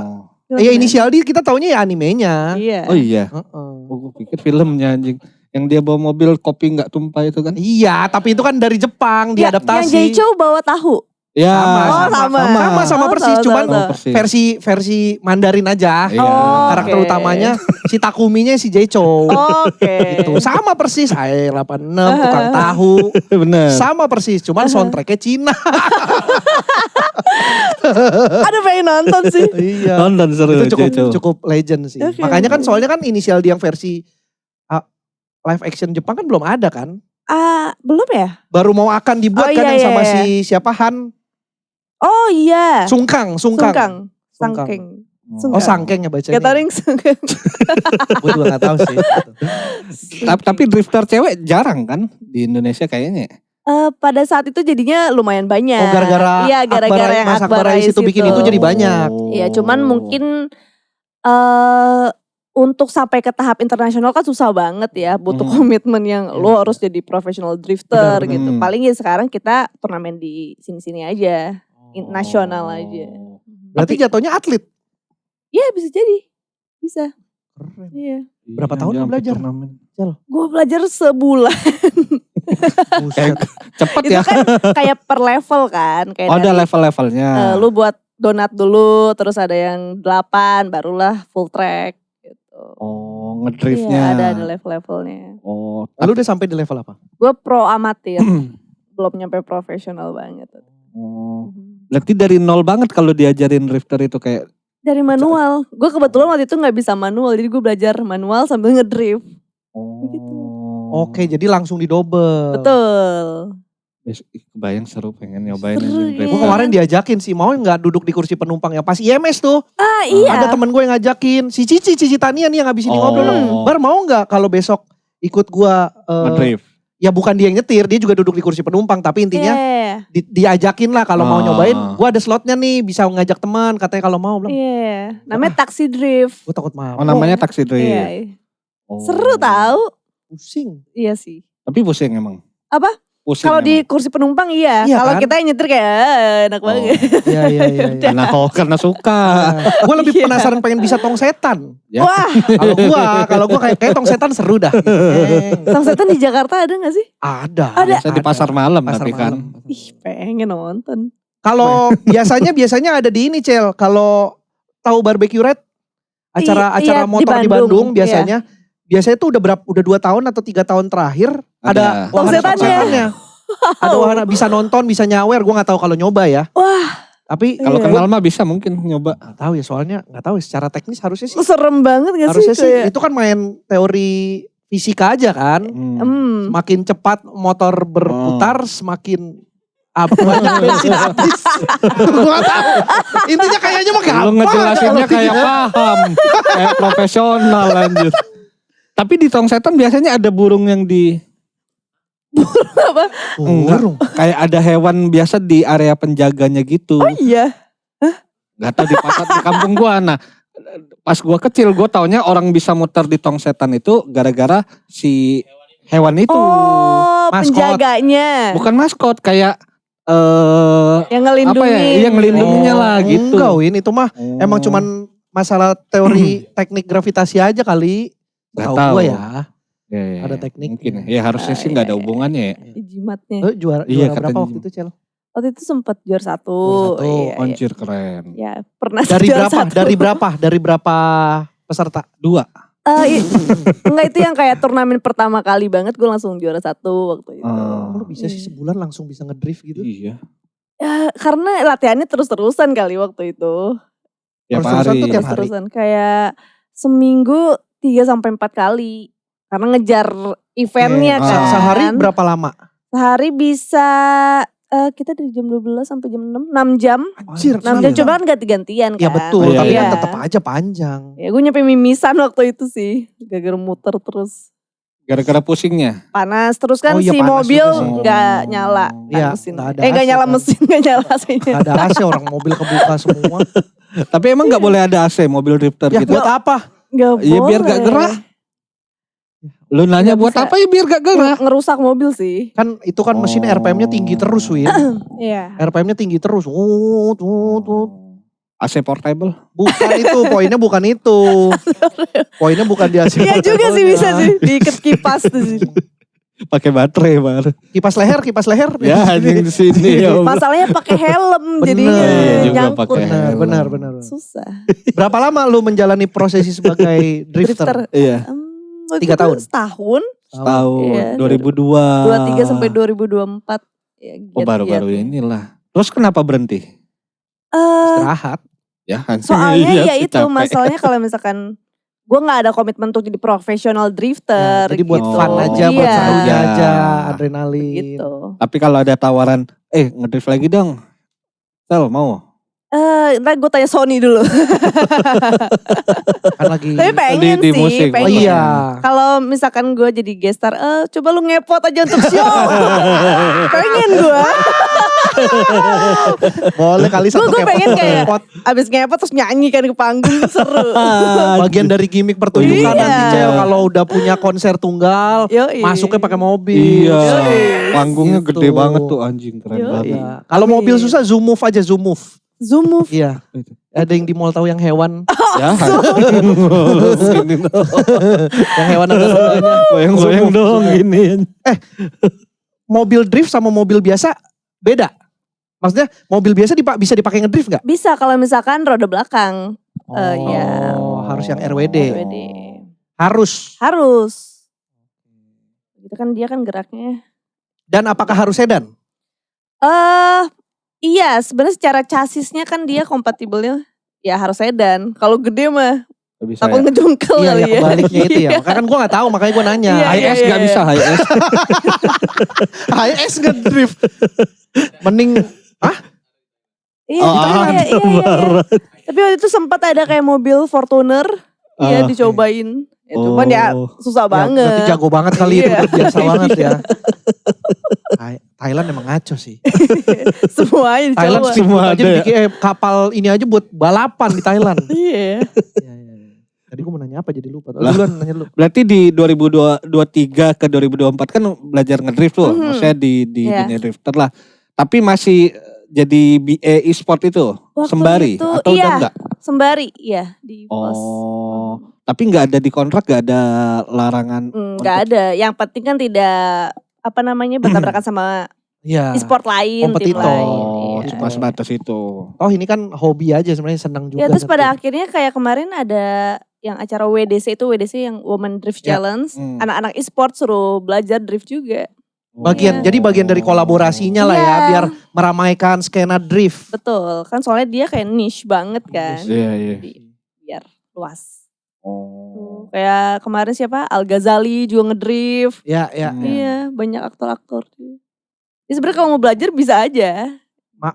Oh. ya inisial D kita taunya ya animenya. Iya. Oh iya. Heeh. Oh, gue pikir filmnya anjing. Yang dia bawa mobil kopi nggak tumpah itu kan? Iya, tapi itu kan dari Jepang Ya, diadaptasi. yang Jecho bawa tahu. Ya. Sama persis, Tahu, cuman tahu. Persis. versi Mandarin aja. Iya. Oh, Karakter oke. utamanya si Takuminya si Jeicho. Oke. Gitu. Sama persis AE86 tukang tahu. Bener. Sama persis, cuman soundtracknya Cina. Aduh pengen nonton sih. Iya. Nonton seru Itu Jeicho. cukup legend sih. Oke. Makanya kan soalnya kan inisial D yang versi live action Jepang kan belum ada kan. Belum ya? Baru mau akan dibuat Oh, kan iya, yang sama iya. si siapa Han Oh iya. Sungkang. Sangkeng. Oh Sangkeng ya bacanya. Gak tau yang Sangkeng. Gue juga gak tahu sih. Tapi drifter cewek jarang kan di Indonesia kayaknya. Pada saat itu jadinya lumayan banyak. Oh gara-gara Iya gara-gara yang Mas Akbar Akbar Rais Rais itu bikin itu jadi banyak. Iya cuman mungkin untuk sampai ke tahap internasional kan susah banget ya. Butuh komitmen yang lo harus jadi profesional drifter Benar, gitu. benar. Paling ya sekarang kita turnamen di sini-sini aja. Nasional aja. Berarti jatuhnya atlet. Iya bisa jadi. Bisa. Keren. Iya. Berapa tahun lu belajar? Gue belajar sebulan. Buset. Cepet Itu ya. kan kayak per level kan. Kayak Oh, ada dari, level-levelnya. lu buat donat dulu, terus ada yang 8, barulah full track gitu. Oh, ngedriftnya. Iya, ada level-levelnya. Oh, Lu udah sampai di level apa? Gue pro amatir, belum nyampe profesional banget. oh. Berarti dari nol banget kalau diajarin drifter itu kayak. Dari manual, gue kebetulan waktu itu nggak bisa manual, jadi gue belajar manual sambil ngedrift. Begitu. Oke, jadi langsung didobel. Betul. Kebayang seru pengen nyobain Seru, ini. iya. Gue kemarin diajakin sih, mau nggak duduk di kursi penumpang ya pas IMS tuh. Ah iya. Ada temen gue yang ngajakin, si Cici Tania nih yang ngabisin ngobrol. Bar mau nggak kalau besok ikut gue ngedrift. ya bukan dia yang nyetir, dia juga duduk di kursi penumpang. Tapi intinya Iya. diajakin lah kalau mau nyobain. Gue ada slotnya nih, bisa ngajak teman. Katanya kalau mau bilang. Iya. Namanya taxi drift. Gue takut mau. Oh, namanya taxi drift. Iya. Oh. Seru tahu. Pusing. Iya sih. Tapi pusing emang. Apa? Pusing. Kalau di kursi penumpang iya. Iya Kalau kan? kita yang nyetir kayak enak banget. Iya. Karena suka. Gue lebih Iya. penasaran pengen bisa tong setan. Ya. Wah, Kalau gue kayak tong setan seru dah. tong setan di Jakarta ada gak sih? Ada. Biasa di pasar malam Pasar tapi kan. malam. Ih, pengen nonton. Kalau biasanya ada di ini Cel. Kalau tahu barbecue red, acara Iya, motor di di Bandung Bandung, biasanya. Biasanya tuh udah 2 tahun atau 3 tahun terakhir ada Tong wahana setannya. Ada wahana bisa nonton, bisa nyawer. Gue nggak tahu kalau nyoba ya. Wah, Tapi Kalau Iya. kenal mah bisa mungkin nyoba. nggak tahu ya soalnya nggak tahu ya, secara teknis harusnya sih. serem banget gak Harusnya sih? sih itu kan main teori fisika aja kan. Semakin cepat motor berputar, semakin banyak bensin habis. Gua tahu. Intinya kayaknya mah gampang. Lu ngejelasinnya kalau kayak gitu. paham. Kayak profesional lanjut. Tapi di tong setan biasanya ada burung yang di. Apa? Burung. Kayak ada hewan biasa di area penjaganya gitu. Oh iya. Gak tau di pasar di kampung gua. Nah pas gua kecil gua taunya orang bisa muter di tong setan itu gara-gara si hewan itu. Oh, Maskot. penjaganya. Bukan maskot kayak Yang apa ngelindungin. ya? Iya ngelindunginya lah gitu. Enggak Win, itu mah emang cuman masalah teori teknik gravitasi aja kali. Gak Tahu tahu. gua ya. Ya, Ada teknik. Mungkin ya harusnya sih nggak ada hubungannya ya. Jimatnya. Juara Iya, berapa katanya. waktu itu Cel? Waktu itu sempat juara 1. Juara satu. Iya, iya. Anjir keren. Ya, pernah Dari juara berapa? 1. Dari berapa peserta? 2. Enggak, itu yang kayak turnamen pertama kali banget gue langsung juara 1 waktu itu. Lu bisa sih sebulan langsung bisa ngedrift gitu. Iya. Ya, karena latihannya terus-terusan kali waktu itu. Tiap Terus-terusan hari. tuh tiap hari. Terus-terusan kayak seminggu 3-4 kali. Karena ngejar eventnya Oke. kan. Sehari berapa lama? Sehari bisa kita dari jam 12 sampai jam 6 jam. Anjir, 6 jam coba kan ganti-gantian kan. Ya betul, Iya, tapi iya. kan tetap aja panjang. Ya gue nyampe mimisan waktu itu sih. Gara-gara muter terus. Gara-gara pusingnya. Panas terus kan Oh iya, si panas mobil juga sih. nggak nyala kan Iya, mesin. nggak ada Nggak AC nyala kan. mesin, nggak nyala AC-nya. Gak ada AC, orang mobil kebuka semua. Tapi emang gak boleh ada AC mobil drifter Ya gitu. buat apa? Nggak Iya, boleh. biar gak gerah. Lu nanya Nggak buat bisa. apa ya biar gak gerah. Ngerusak mobil sih. Kan itu kan mesin Oh. RPM-nya tinggi terus Win. Iya. RPM-nya tinggi terus. Tut. AC portable. Bukan itu, poinnya bukan itu. Poinnya bukan di AC. Iya juga sih bisa sih. Diikat kipas tuh sih. Pakai baterai baru. Kipas leher. Ya anjing di sini ya. Allah. Masalahnya pakai helm Bener. jadinya Iya juga nyangkut. pakai helm. Benar. Susah. Berapa lama lu menjalani prosesi sebagai drifter? Iya. Waktu 3 itu tahun? Setahun. Tahun Iya, 2002. 23 sampai 2024. Ya, Oh baru-baru inilah. Terus kenapa berhenti? Istirahat. Ya, Soalnya ya sih, itu capek. masalahnya kalau misalkan gue nggak ada komitmen untuk jadi profesional drifter. Jadi buat gitu. fun aja, buat Iya. serunya Iya. aja, adrenalin. Gitu. Tapi kalau ada tawaran, ngedrift lagi dong. Sel mau? Ntar gue tanya Sony dulu. Kan lagi. Tapi pengen Di sih, musik. Oh pengen. iya. Kalau misalkan gue jadi guest star, coba lu ngepot aja untuk show. Pengen gue. Boleh kali satu Gue pengen kayak pot. abis ngepot terus nyanyi kan ke panggung seru. Bagian dari gimmick pertunjukan Iya. nanti Cel kalau udah punya konser tunggal, Yoi. masuknya pakai mobil. Iya. Yoi. Panggungnya Gitu. gede banget tuh anjing keren Yoi. banget. Iya. Kalau mobil susah zoom move aja zoom move. Zoom move. Iya. Ada yang di mall tahu yang hewan, Ya. yang hewan ada sendalnya. Goyang-goyang dong gini. Mobil drift sama mobil biasa beda. Maksudnya mobil biasa bisa dipakai ngedrift nggak? Bisa kalau misalkan roda belakang. Ya. Harus yang RWD. RWD. Harus. Itu kan dia kan geraknya. Dan apakah harus sedan? Iya, sebenarnya secara chassisnya kan dia kompatibelnya ya harus sedan. Kalau gede mah Bisa takut ngejungkel Iya, kali ya ya. kebaliknya itu ya. Makanya kan gue gak tahu, makanya gue nanya. Iya, HS gak bisa HS. HS ngedrift. Mending, Iya, iya. Tapi waktu itu sempat ada kayak mobil Fortuner, ya dicobain. Cuman ya susah banget. berarti jago banget kali itu, Iya. biasa banget ya. Thailand emang ngaco sih. Semuanya Thailand dicoba. speedboat aja ada ya? dibikin, kapal ini aja buat balapan di Thailand. Iya. Tadi gue mau nanya apa jadi lupa. Duluan nanya lu. Berarti di 2023 ke 2024 kan belajar ngedrift tuh. Maksudnya di dunia drifter lah. Tapi masih jadi BA e-sport itu Waktu sembari itu, atau udah enggak? Sembari, iya di pos. Tapi enggak ada di kontrak, enggak ada larangan. Enggak ada. Yang penting kan tidak bertabrakan sama Iya. e-sport lain, tim Kompetitor. lain. Iya. Cuma sebatas itu. Oh ini kan hobi aja sebenarnya, senang juga. Ya terus pada ngerti. akhirnya kayak kemarin ada yang acara WDC itu yang Women Drift Ya. Challenge. Anak-anak e-sport suruh belajar drift juga. Jadi bagian dari kolaborasinya lah ya, Iya. biar meramaikan skena drift. Betul, kan soalnya dia kayak niche banget kan. Iya, iya. Jadi, biar luas. Tuh, kayak kemarin siapa? Al Ghazali juga ngedrift. Ya. Iya, banyak aktor-aktor. Ya sebenarnya kalau mau belajar bisa aja.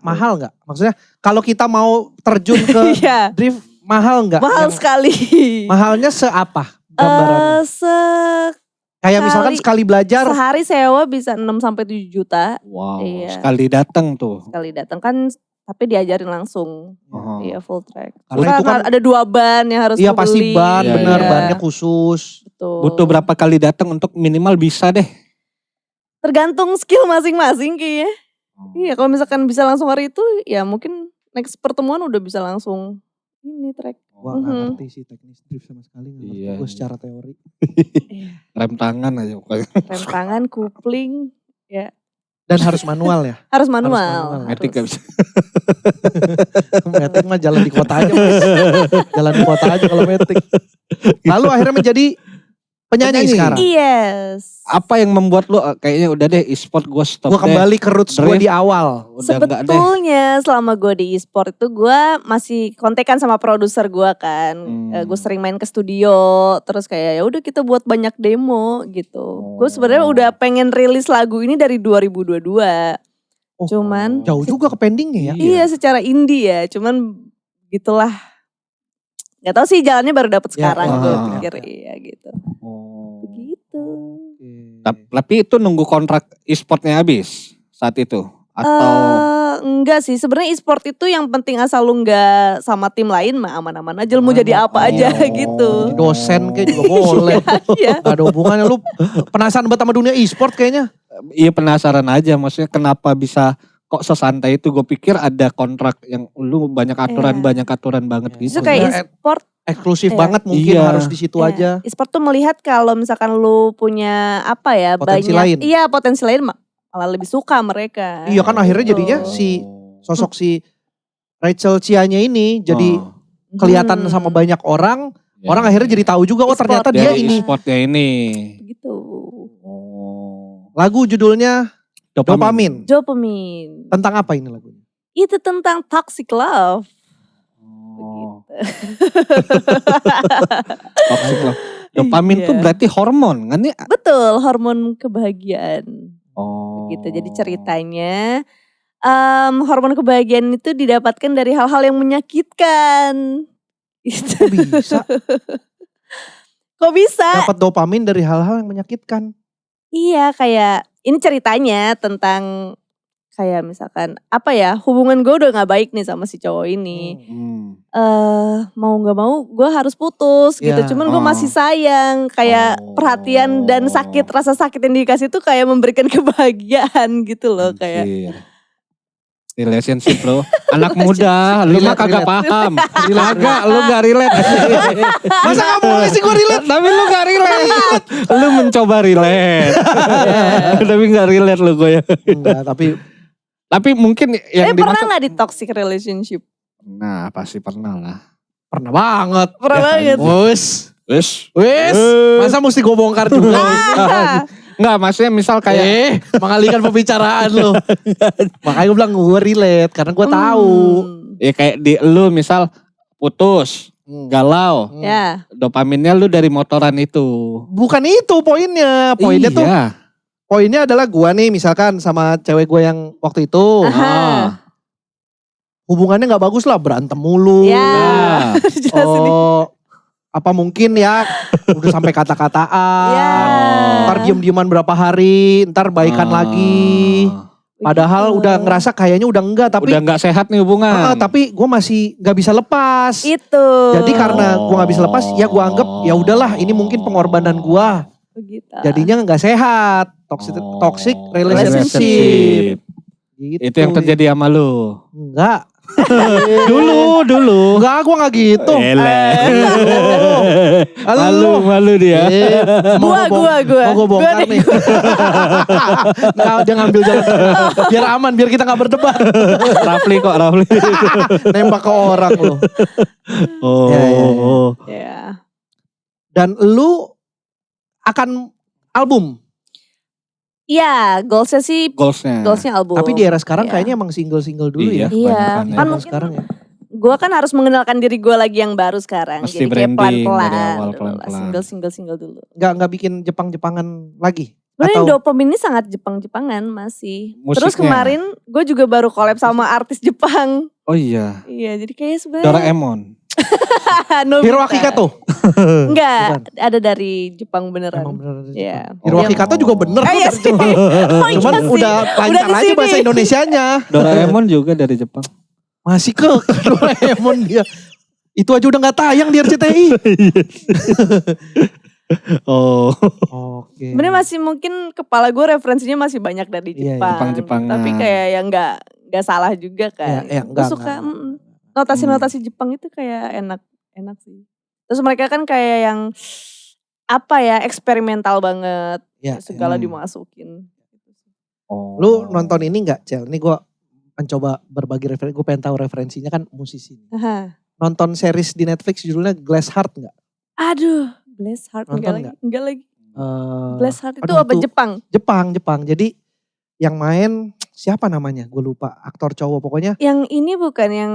Mahal nggak? Maksudnya kalau kita mau terjun ke Iya. drift mahal nggak? Mahal sekali. Mahalnya seapa gambarannya? Kayak misalkan sekali belajar. Sehari sewa bisa 6-7 juta. Wow, Iya. sekali datang tuh. Sekali datang kan, tapi diajarin langsung. Iya, full track. Karena itu kan ada 2 ban yang harus Iya lu pasti beli. ban, Iya, bener iya. bannya khusus. Betul. Butuh berapa kali datang untuk minimal bisa deh. Tergantung skill masing-masing kayaknya. Iya, kalau misalkan bisa langsung hari itu, ya mungkin next pertemuan udah bisa langsung ini track. Gua gak ngerti sih teknis drift sama sekali, gak ngerti Iya. gue secara teori. Rem tangan aja pokoknya. Rem tangan, kupling, ya Dan harus manual ya. harus manual. Metik gak bisa. Metik mah jalan di kota aja Mas. Jalan di kota aja kalau metik. Lalu akhirnya menjadi penyanyi sekarang. Yes. Apa yang membuat lu kayaknya udah deh e-sport gue stop Gue kembali ke roots gue di awal. Udah enggak deh. Sebetulnya selama gue di e-sport itu gue masih kontekan sama produser gue kan. Gue sering main ke studio, terus kayak ya udah kita buat banyak demo gitu. Gue sebenarnya udah pengen rilis lagu ini dari 2022. Cuman Jauh juga ke pendingnya ya. iya secara indie ya, cuman gitulah. Gak tahu sih jalannya baru dapet sekarang gue pikir iya gitu. Begitu. Tapi itu nunggu kontrak e-sportnya habis saat itu atau enggak sih, sebenarnya e-sport itu yang penting asal lu enggak sama tim lain mah aman-aman aja, lu mau jadi apa aja gitu. Jadi dosen kayak juga boleh. Iya. Gak ada hubungannya, lu penasaran banget sama dunia e-sport kayaknya. iya penasaran aja maksudnya kenapa bisa kok sesantai itu. Gue pikir ada kontrak yang lu banyak aturan banget gitu. Itu kayak e-sport Eksklusif Iya. banget mungkin, Iya. harus di situ iya. aja. E-sport tuh melihat kalau misalkan lu punya apa ya Potensi banyak lain. iya potensi lain malah lebih suka mereka. Iya kan akhirnya Gitu. jadinya sosok si Rachel Chia-nya ini jadi kelihatan sama banyak orang. Orang akhirnya jadi tahu juga, oh E-sport. ternyata dia dari ini. e-sportnya ini. Gitu. Lagu judulnya Dopamin. Dopamine. Tentang apa ini lagunya? Itu tentang toxic love. Toxic love. Dopamin Iya. tuh berarti hormon kan ya? Betul, hormon kebahagiaan. Gitu. Jadi ceritanya hormon kebahagiaan itu didapatkan dari hal-hal yang menyakitkan. Gitu. Kok bisa Kok bisa? dapat dopamin dari hal-hal yang menyakitkan? Iya, kayak ini ceritanya tentang kayak misalkan apa ya, hubungan gue udah gak baik nih sama si cowok ini. Mau gak mau gue harus putus gitu. Ya. Cuman gue masih sayang. Kayak perhatian dan sakit, rasa sakit yang dikasih tuh kayak memberikan kebahagiaan gitu loh. Kayak Relationship bro. Anak muda, lu mah kagak paham. Kagak, lu gak relate. Masa gak boleh sih gue relate? Tapi lu gak relate. Lu mencoba relate. Tapi gak relate lu gue ya. Enggak, Tapi mungkin yang pernah gak di toxic relationship? Nah pasti pernah lah. pernah banget. Pernah banget. Wes. Masa mesti gue bongkar juga? Enggak, maksudnya misal kayak mengalihkan pembicaraan lo. Makanya gue bilang gue relate karena gue tahu. Ya kayak di lu misal putus, galau. Ya. Dopaminnya lu dari motoran itu. Bukan itu poinnya. Poinnya tuh poinnya adalah gue nih misalkan sama cewek gue yang waktu itu. Hubungannya gak bagus lah, berantem mulu. Ya. Apa mungkin ya udah sampai kata-kataan. Ya. Ntar diem-dieman berapa hari, ntar baikan lagi. Padahal udah ngerasa kayaknya udah enggak, tapi udah enggak sehat nih hubungan. Tapi gue masih nggak bisa lepas. Itu. Jadi karena gue nggak bisa lepas, ya gue anggap ya udahlah ini mungkin pengorbanan gue. Begitu. Jadinya nggak sehat, toxic relationship. Gitu. Itu yang terjadi sama lu. Enggak. dulu. Enggak, gue gak gitu. Malu dia. Gua. Mau gue bongkar nih. Nah, dia ngambil jalan. Biar aman, biar kita gak berdebat. Rafli. Nembak ke orang lo. Ya. Dan lu akan album? Iya, goalsnya album. Tapi di era sekarang kayaknya emang single-single dulu ya. Iya, kan mungkin sekarang ya. Gue kan harus mengenalkan diri gue lagi yang baru sekarang. Mesti jadi kayak pelan-pelan. Single dulu. Nggak bikin Jepang-Jepangan lagi? Sebenarnya Dopamin ini sangat Jepang-Jepangan masih. Musiknya. Terus kemarin gue juga baru collab sama artis Jepang. Oh iya. Iya, jadi kayak sebenarnya Doraemon. Hiroaki Kato? Enggak, ada dari Jepang beneran. Emang beneran dari Jepang. Hiroaki Kato juga bener. Iya sih. Cuman udah lancar aja bahasa Indonesianya. Doraemon juga dari Jepang. Masih ke Doraemon dia. Itu aja udah gak tayang di RCTI. Oke. Sebenarnya masih mungkin kepala gue referensinya masih banyak dari Jepang. Jepang-Jepangan. Tapi kayak yang gak salah juga kan. Gue suka notasi-notasi Jepang itu kayak enak sih. Terus mereka kan kayak yang eksperimental banget. Ya, segala dimasukin. Lu nonton ini gak, Cel? Ini gue mencoba berbagi referensi. Gue pengen tahu referensinya kan musisi. Nonton series di Netflix judulnya Glass Heart gak? Aduh, Glass Heart enggak lagi. Glass Heart itu apa? Jepang. Jadi yang main siapa namanya? Gue lupa. Aktor cowok pokoknya. Yang ini bukan yang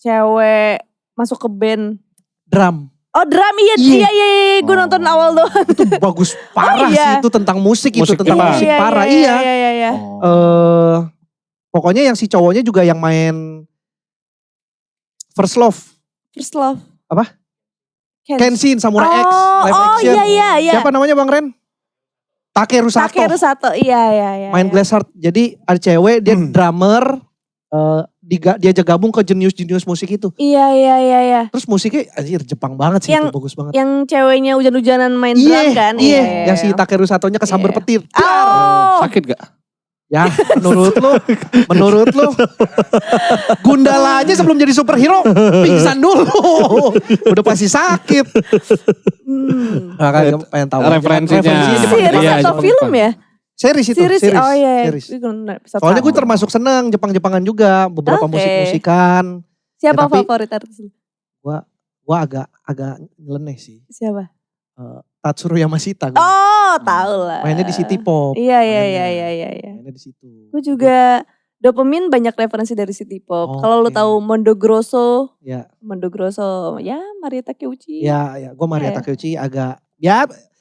cewek masuk ke band. Drum. Oh drum iya. Gue nonton awal doang. Itu bagus parah sih itu tentang musik itu. Tentang musik parah. Iya. Pokoknya yang si cowoknya juga yang main First Love. Apa? Kenshin Samurai X. Live action. Iya. Siapa namanya Bang Ren? Takeru Sato. Iya. Main Glass Heart. Jadi ada cewek dia drummer. Diajak gabung ke jenius musik itu. Iya. Terus musiknya Jepang banget sih itu bagus banget. Yang ceweknya hujan-hujanan main drum kan? Iya. Yang si Takeru Satonya kesambar petir. Sakit gak? Ya menurut lu Gundala aja sebelum jadi superhero pingsan dulu. Udah pasti sakit. Makanya pengen tahu referensinya. Series atau film ya? Series itu. Oh iya. Soalnya gue termasuk seneng Jepang-Jepangan juga. Beberapa musik-musikan. Siapa favorit artis lu? Gue agak nyeleneh sih. Siapa? Tatsuro Yamashita. Tahu lah. Mainnya di City Pop. Iya. Mainnya di situ. Gue juga Dopamin banyak referensi dari City Pop. Kalau lu tahu Mondo Grosso. Ya Maria Takeuchi. Ya, gue Maria Takeuchi agak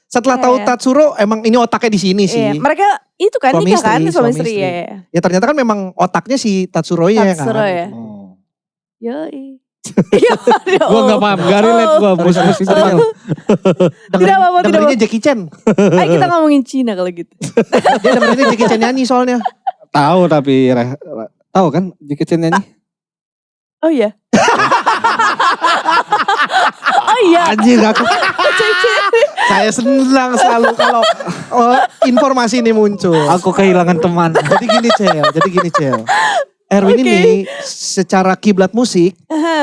setelah tahu Tatsuro emang ini otaknya di sini sih. Iya, mereka itu kan nikah kan suami istri ya. Ya ternyata kan memang otaknya si Tatsuronya kan. Tatsuro ya. Yoi. Gue gak paham, gak relate gue musik itu. Dengerinnya Jackie Chan. Ayo kita ngomongin Cina kalau gitu. Dia dengerinnya Jackie Chan nyanyi soalnya. Tahu tapi tahu kan Jackie Chan nyanyi? Oh iya. Anjir aku. Saya senang selalu kalau informasi ini muncul. Aku kehilangan teman. Jadi gini Cel. Erwin ini secara kiblat musik,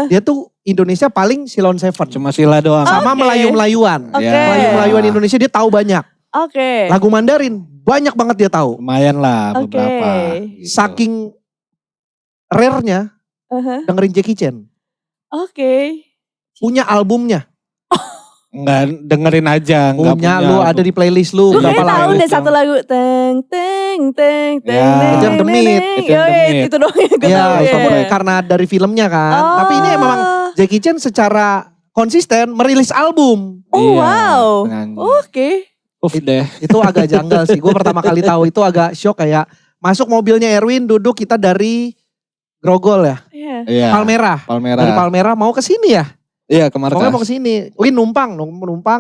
dia tuh Indonesia paling Silon Seven. Cuma Sila doang. Sama Melayu-Melayuan. Melayu-Melayuan Indonesia dia tahu banyak. Oke. Lagu Mandarin banyak banget dia tahu. Lumayan lah beberapa. Gitu. Saking rare-nya dengerin Jackie Chan. Oke. Punya albumnya. Enggak dengerin aja. Punya lu ada di playlist lu. Gue Berapa kayak tahu lagu? deh satu lagu. Teng teng teng teng. Ya. Itu yang The Meat. Itu doang yang gue Iya, tahu. itu karena dari filmnya kan. Tapi ini memang Jackie Chan secara konsisten merilis album. Oh Iya, wow. penyanyi. Oke. Deh. Itu agak janggal sih. Gue pertama kali tahu itu agak shock kayak masuk mobilnya Erwin duduk kita dari Grogol ya. Iya. Palmerah. Dari Palmerah mau ke sini ya. Iya ke markas. Pokoknya mau ke sini. Win numpang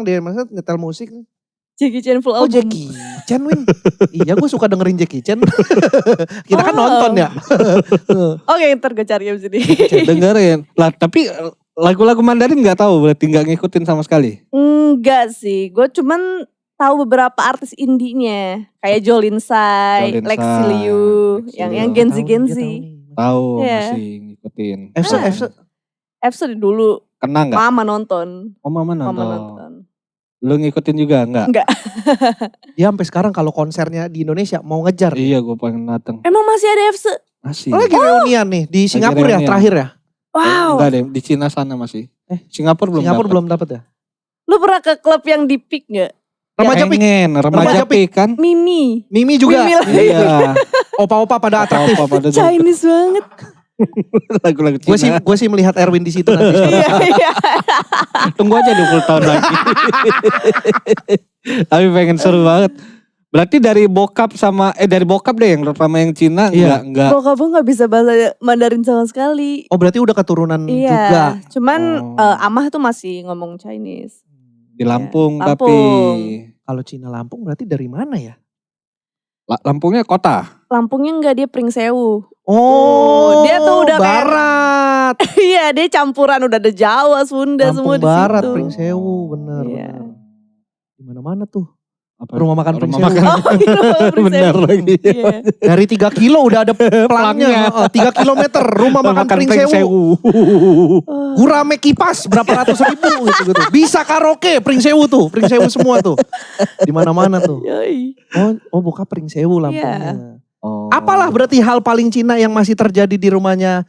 dia maksudnya nyetel musik. Jackie Chan full Oh album. Jackie Chan Win. Iya gue suka dengerin Jackie Chan. Kita kan nonton ya. Oke ntar gue cari abis ini. Dengerin. Lah tapi lagu-lagu Mandarin gak tahu berarti gak ngikutin sama sekali? Enggak sih. Gue cuman tahu beberapa artis indie-nya. Kayak Jolin Sai, Lexi Liu. Yang Genzi. Tahu Iya. masih ngikutin. Efse dulu. Kena gak? Mama nonton. Oh mama Mama nonton. nonton. Lu ngikutin juga enggak? Enggak. Dia sampai sekarang kalau konsernya di Indonesia mau ngejar. Iya gue pengen dateng. Emang masih ada Efse? Masih. Lagi reunian nih di Singapura ya reunian. terakhir ya. Wow. Enggak deh di Cina sana masih. Singapura belum dapat ya. Lu pernah ke klub yang di Peak gak? Remaja Pik. Remaja Pik kan. Mimi juga. Mimi lagi. Iya. Opa-opa pada atraktif. Opa pada Chinese banget. lagu-lagu Cina. Gue sih melihat Erwin di situ nanti. Iya. Tunggu aja 20 tahun lagi. Tapi pengen seru banget. Berarti dari bokap deh yang pertama yang Cina enggak. Bokap gue gak bisa bahasa Mandarin sama sekali. Oh berarti udah keturunan Iya. juga. Cuman Amah tuh masih ngomong Chinese. Di Lampung, Lampung. tapi. Kalau Cina Lampung berarti dari mana ya? Lampungnya kota. Lampungnya enggak, dia Pringsewu. Oh, dia tuh udah barat. Iya, dia campuran udah ada Jawa, Sunda semua di situ. Barat, Pringsewu, bener. Iya. Di mana-mana tuh. Apa? Rumah makan Pringsewu. Oh, iya, Bener lagi. Iya. Dari 3 kilo udah ada pelangnya. 3 kilometer rumah makan Pringsewu. Gurame kipas berapa ratus ribu gitu. Bisa karaoke Pringsewu tuh. Pringsewu semua tuh. Di mana-mana tuh. Yoi. Oh buka Pringsewu Lampungnya. Iya. Oh. Apalah berarti hal paling Cina yang masih terjadi di rumahnya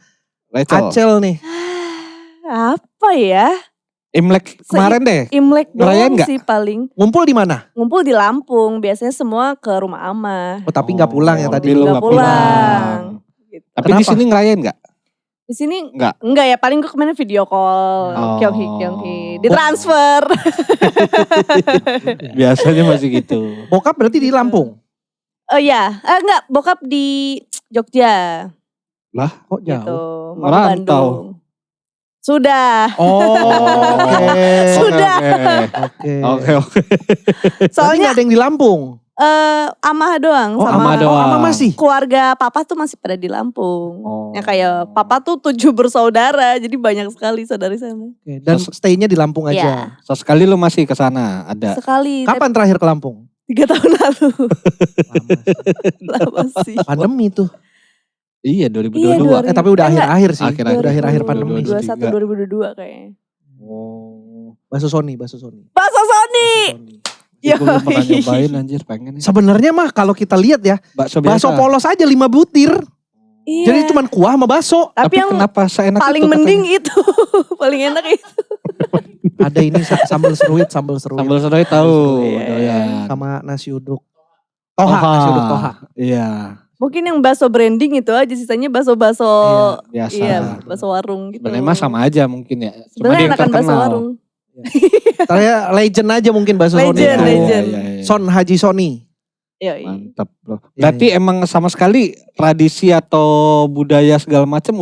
Acel nih? Apa ya? Imlek kemarin deh. Imlek Ngerayain doang sih paling. Ngumpul di mana? Ngumpul di Lampung. Biasanya semua ke rumah Amah. Oh tapi nggak pulang ya tadi? Nggak pulang. Gitu. Tapi di sini ngerayain nggak? Di sini Enggak ya, paling gue kemarin video call. Oh. Kyonghi. Ditransfer. Biasanya masih gitu. Bokap berarti di Lampung? Iya, enggak, bokap di Jogja. Lah kok jauh? Gitu. Mau Merantau. Bandung. Sudah. Oh oke. Sudah. Oke. Soalnya ada yang di Lampung? Amah doang. Oh, sama Amah doang. Amah masih? Keluarga papa tuh masih pada di Lampung. Oh. Ya kayak papa tuh 7 bersaudara, jadi banyak sekali saudara sana. Oke, dan stay-nya di Lampung aja? Iya. Sekali lu masih ke sana ada? Sekali. Kapan terakhir ke Lampung? 3 tahun lalu. Lama sih. Pandemi tuh. Iya 2022. Iya, Tapi udah akhir-akhir sih. Akhir-akhir. Udah akhir-akhir pandemi. 2021 2022 kayaknya. Oh. Bakso Sony. Bakso Sony. Gue belum pernah nyobain anjir pengen nih. Sebenarnya mah kalau kita lihat ya, Bakso bakso biasa. polos aja 5 butir. Iya. Jadi cuma kuah sama bakso. Tapi yang kenapa seenak paling itu mending itu. Paling enak itu. Ada ini sambal seruit. Sambal seruit tahu. Iya. Doyan. Sama nasi uduk. Nasi uduk toha. Iya. Mungkin yang bakso branding itu aja, sisanya bakso-bakso Biasa. iya, bakso warung gitu. Sebenarnya mah sama aja mungkin ya. Cuma dia Sebenarnya yang enakan bakso terkenal. warung. Saya legend aja mungkin bakso Sony. Legend, itu. legend. Iya. Son Haji Sony. Iya. Mantap bro. Berarti emang sama sekali tradisi atau budaya segala macam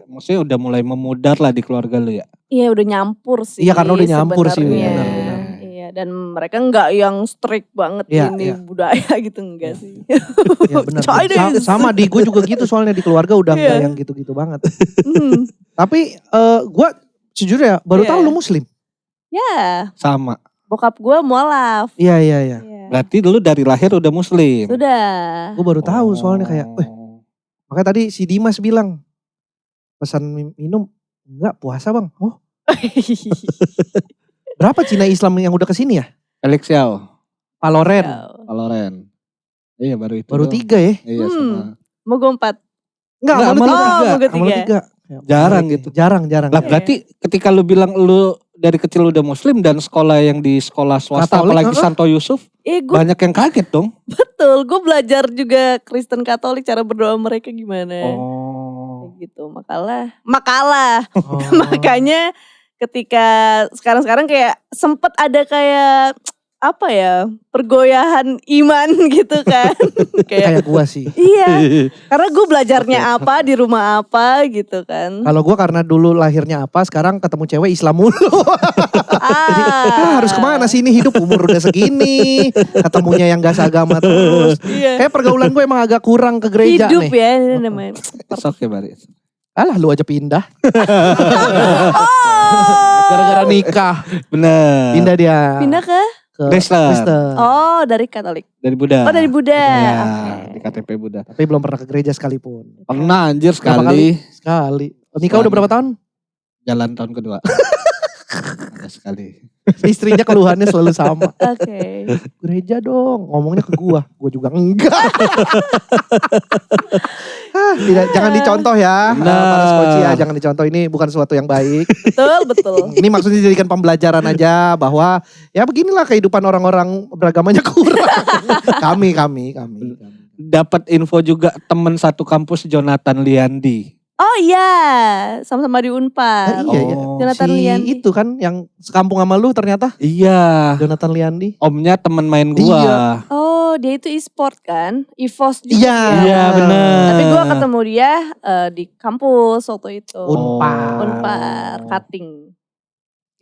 maksudnya udah mulai memudar lah di keluarga lu ya? Iya udah nyampur sih. Iya, karena udah nyampur sih, sebenarnya. benar. Iya, dan mereka enggak yang strict banget Iya, ini iya. budaya gitu enggak sih. Ya benar. Chinese. Sama di gue juga gitu soalnya di keluarga udah Iya. enggak yang gitu-gitu banget. Hmm. Tapi gue jujur ya baru Iya. tahu lu muslim. Ya, Sama. bokap gue mualaf. Iya. Iya. Berarti dulu dari lahir udah muslim. Sudah. Gue baru tahu soalnya kayak, Oh. Makanya tadi si Dimas bilang, pesan minum, enggak puasa bang. Oh berapa Cina Islam yang udah kesini ya? Felix Xiao, Valoren. Iya baru itu. Baru doang. 3 ya? Iya sama. Mau gue 4. Enggak, Nggak, malu malu 3. mau gue 3. Jarang gitu. Jarang. Lah berarti ketika lu bilang lu dari kecil udah muslim dan sekolah yang di sekolah swasta Katolik, apalagi Santo Yusuf, Gue banyak yang kaget dong. betul, gue belajar juga Kristen Katolik cara berdoa mereka gimana. Oh. Kayak gitu, makalah. Oh. Makanya ketika sekarang kayak sempet ada kayak apa ya, pergoyahan iman gitu kan. Kayak gua sih. Iya, karena gue belajarnya apa di rumah apa gitu kan. Kalau gua karena dulu lahirnya apa, sekarang ketemu cewek Islam mulu. Jadi harus kemana sih ini hidup umur udah segini. Ketemunya yang gak seagama terus. Iya. Kayak pergaulan gue emang agak kurang ke gereja Hidup nih. ya ini namanya. Oke Bari. Alah lu aja pindah. Oh. Gara-gara nikah. Bener. Pindah dia. Pindah ke? Kristen. Oh dari Katolik. Dari Buddha. Oh dari Buddha. Iya, Oke. di KTP Buddha. Tapi belum pernah ke gereja sekalipun. Pernah anjir Berapa sekali. Sekali. Nikah udah berapa tahun? Jalan tahun kedua. Ada sekali. Istrinya keluhannya selalu sama. Oke. Gereja dong, ngomongnya ke gua juga enggak. Jangan dicontoh ya, para skoci ya, jangan dicontoh, ini bukan sesuatu yang baik. Betul. Ini maksudnya dijadikan pembelajaran aja bahwa ya beginilah kehidupan orang-orang beragamanya kurang. Kami. Dapat info juga temen satu kampus Jonathan Liandi. Oh iya, sama-sama di Unpar. Iya. Jonathan Liandi. Itu kan yang sekampung sama lu ternyata. Iya. Jonathan Liandi. Omnya temen main gua. Iya. Oh dia itu e-sport kan, EVOS juga. Iya. Iya bener. Tapi gue ketemu dia di kampus waktu itu. Unpar. Cutting.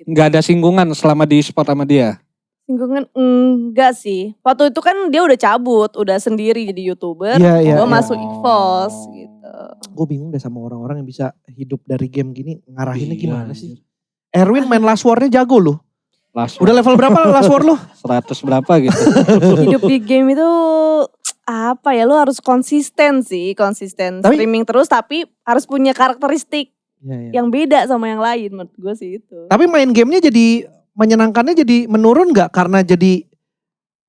Nggak ada singgungan selama di sport sama dia. Singgungan enggak sih. Waktu itu kan dia udah cabut, udah sendiri jadi YouTuber. Iya. Gue masuk EVOS gitu. Gue bingung deh sama orang-orang yang bisa hidup dari game gini, ngarahinnya Iya, gimana sih? Erwin main Last War-nya jago loh. Last Udah level berapa Last War lo? 100 berapa gitu. Hidup di game itu apa ya, lu harus konsisten streaming terus tapi harus punya karakteristik yang beda sama yang lain menurut gue sih itu. Tapi main gamenya jadi menyenangkannya jadi menurun gak? Karena jadi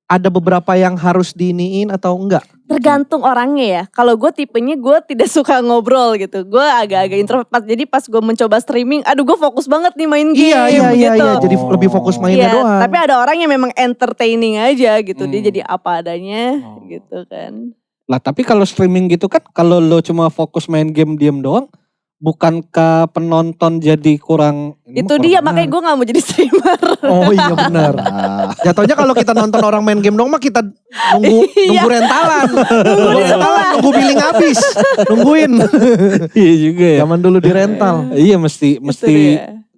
ada beberapa yang harus diiniin atau enggak? Tergantung orangnya ya. Kalau gue tipenya gue tidak suka ngobrol gitu. Gue agak-agak introvert. Jadi pas gue mencoba streaming, aduh gue fokus banget nih main game. Iya. Jadi lebih fokus mainnya doang. Tapi ada orang yang memang entertaining aja gitu. Dia jadi apa adanya gitu kan. Lah tapi kalau streaming gitu kan, kalau lo cuma fokus main game diem doang, bukankah penonton jadi kurang? Itu dia makanya gue gak mau jadi streamer. Oh iya benar. Jatuhnya kalau kita nonton orang main game dong mah kita nunggu rentalan. Nunggu billing habis. Nungguin. Iya juga ya. Zaman dulu di rental. Iya mesti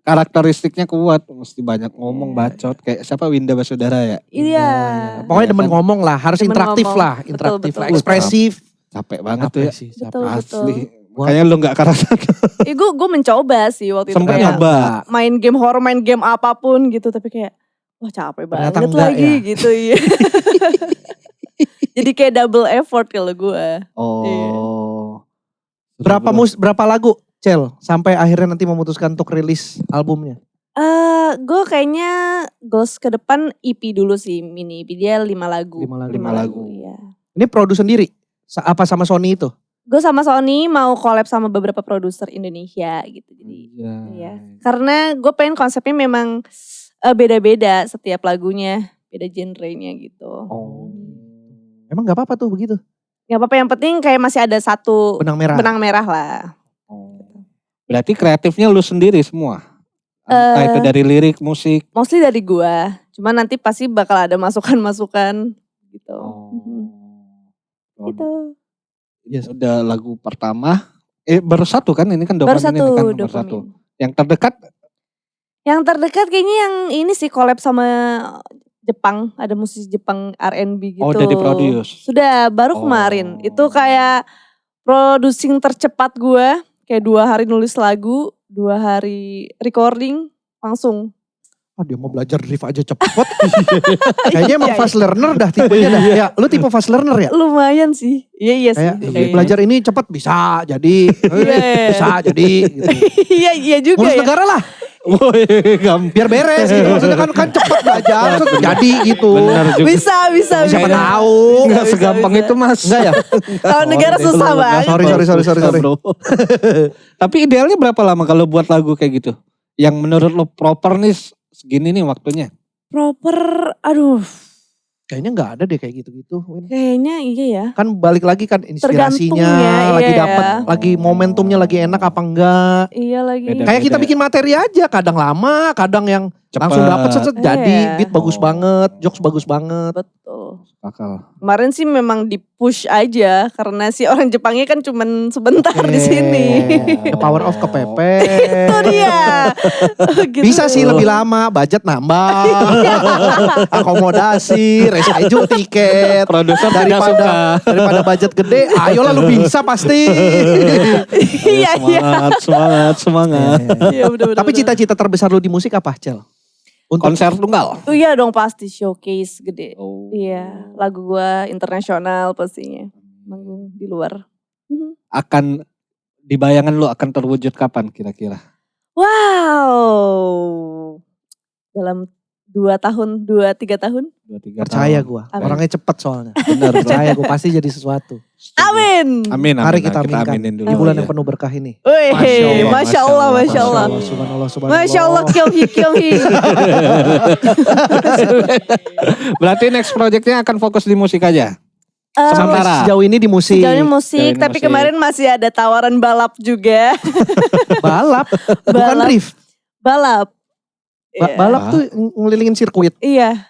karakteristiknya kuat, mesti banyak ngomong bacot kayak siapa Winda Basudara ya. Iya. Pokoknya demen ngomong lah, harus interaktif lah, Betul. ekspresif. Capek banget tuh ya. Betul. Asli. Kayaknya lo gak kerasan. Gue mencoba sih waktu itu. Sempet nyoba. Main game horror, main game apapun gitu. Tapi kayak wah capek banget lagi gitu ya. Jadi kayak double effort kalau gue. Oh. Berapa lagu Cel sampai akhirnya nanti memutuskan untuk rilis albumnya? Gue kayaknya goals ke depan EP dulu sih, mini EP dia 5 lagu. 5 lagu. Iya. Ini produce sendiri? Apa sama Sony itu? Gue sama Sony mau collab sama beberapa produser Indonesia gitu. Jadi iya. Karena gue pengen konsepnya memang beda-beda setiap lagunya, beda genrenya gitu. Oh. Emang gak apa-apa tuh begitu? Gak apa-apa, yang penting kayak masih ada satu benang merah lah. Oh. Berarti kreatifnya lu sendiri semua? Entah itu dari lirik, musik? Mostly dari gue. Cuman nanti pasti bakal ada masukan-masukan gitu. Gitu. Yes. Udah lagu pertama, baru satu kan, ini kan Dopamin ini kan nomor 1. Yang terdekat? Yang terdekat kayaknya yang ini sih collab sama Jepang, ada musisi Jepang R&B gitu. Oh udah diproduce? Sudah, baru kemarin. Itu kayak producing tercepat gue, kayak 2 hari nulis lagu, 2 hari recording, langsung. Dia mau belajar drift aja cepet. Kayaknya emang fast learner dah tipenya dah. Ya, lu tipe fast learner ya? Lumayan sih. Iya sih. Kayak belajar ini cepet bisa jadi. Bisa jadi. Gitu. Iya juga Ngurus ya. negara lah. Woi, Biar beres gitu. Maksudnya kan cepet belajar. Jadi gitu. Benar juga. Bisa. Siapa tahu. Enggak segampang itu Mas. Enggak ya? Kalau negara susah banget. Sorry. Bro. Tapi idealnya berapa lama kalau buat lagu kayak gitu? Yang menurut lo proper nih segini nih waktunya? Proper, aduh. Kayaknya nggak ada deh kayak gitu-gitu. Win. Kayaknya iya ya. Kan balik lagi kan inspirasinya Tergantung ya, lagi iya. dapat, lagi momentumnya lagi enak apa enggak. Iya lagi. Beda. Kayak kita bikin materi aja, kadang lama, kadang yang Cepet. langsung dapet set jadi, Iya. beat bagus banget, jokes bagus banget. Betul. Akal. Kemarin sih memang di push aja karena si orang Jepangnya kan cuman sebentar di sini. The power of kepepet. Itu dia. Gitu. Bisa sih lebih lama, budget nambah, akomodasi, reschedule tiket. Produser tidak suka. Daripada budget gede, ayolah lu bisa pasti. Iya. Semangat. Iya benar-benar. Tapi cita-cita terbesar lu di musik apa, Cel? Untuk Konser tunggal. Oh iya dong pasti showcase gede. Oh. Iya, lagu gua internasional pastinya. Manggung di luar. Akan di bayangan lu akan terwujud kapan kira-kira? Wow. Dalam 2 tahun, 2-3 tahun. 2-3 percaya tahun. gua, Amin. orangnya cepet soalnya. Benar. Percaya gua pasti jadi sesuatu. Amin. Amin. Mari kita aminkan aminin di dulu. bulan ya. yang penuh berkah ini. Wih, Masya Allah, Masya Allah. Subhanallah. Masya Allah, Kyonghi. Berarti next projectnya akan fokus di musik aja. Sampai Sementara. sejauh ini di musik. Sejauhnya musik, Sejauh ini tapi musik. kemarin masih ada tawaran balap juga. Balap, bukan Balap. drift. Balap. Iya. Balap tuh ngelilingin sirkuit. Iya.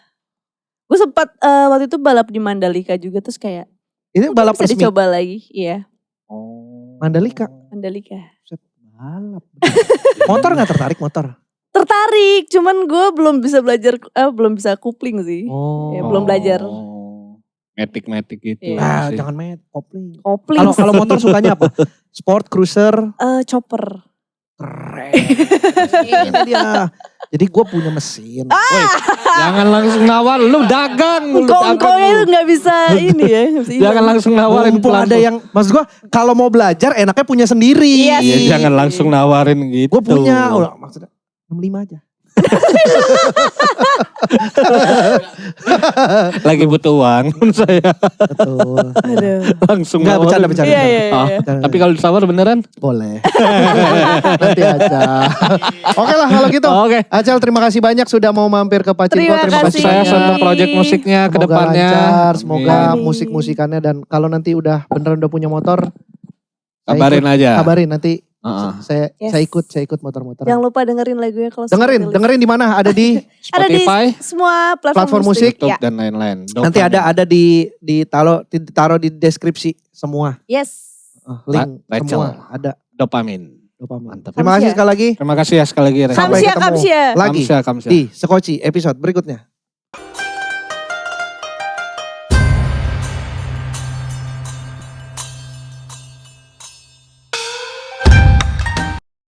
Gue sempat waktu itu balap di Mandalika juga terus kayak Ini balap bisa resmi. dicoba lagi. Iya, Mandalika. Mandalika. Balap. Motor gak tertarik motor? Tertarik, cuman gue belum bisa belajar, belum bisa kupling sih. Oh. Ya, belum belajar. Metik gitu. Iya. sih. Jangan main kopling. Kopling. Kalau motor sukanya apa? Sport, cruiser. Chopper. Keren. Ini dia. Jadi gue punya mesin. Woi, jangan langsung nawar, lu dagang. Lu Kongkonya itu dagang. nggak bisa ini ya. nggak bisa Jangan hilang. langsung nawarin Mumpung ada pelan. yang, maksud gue kalau mau belajar enaknya punya sendiri. Iya Iya, sih. jangan langsung nawarin gitu. Gue punya, maksudnya 65 aja. Lagi butuh uang saya Betul. Aduh. langsung Enggak, nawarin. bercanda. Iya, iya, Ah, iya. tapi kalau ditawar beneran? Boleh. Nanti aja. Oke lah kalau gitu. Oke. Acel terima kasih banyak sudah mau mampir ke Pachinko. Terima Terima kasih kasih. Saya banyak. untuk project musiknya ke Semoga depannya. lancar, semoga Amin. musik-musikannya dan kalau nanti udah beneran udah punya motor, Kabarin aja. kabarin nanti Heeh. saya ikut motor-motor. Jangan lupa dengerin lagunya kalau Dengerin di mana? Ada di Ada di Spotify, semua Platform musik. YouTube Ya. dan lain-lain. nanti ada ditaruh di deskripsi semua. Yes. Link Rachel. semua ada. Dopamin. Dopamin. Mantap. Terima kasih sekali lagi. Terima kasih ya sekali lagi. Reza. Sampai Kamsia, ketemu Kamsia. lagi Kamsia. di Sekoci episode berikutnya.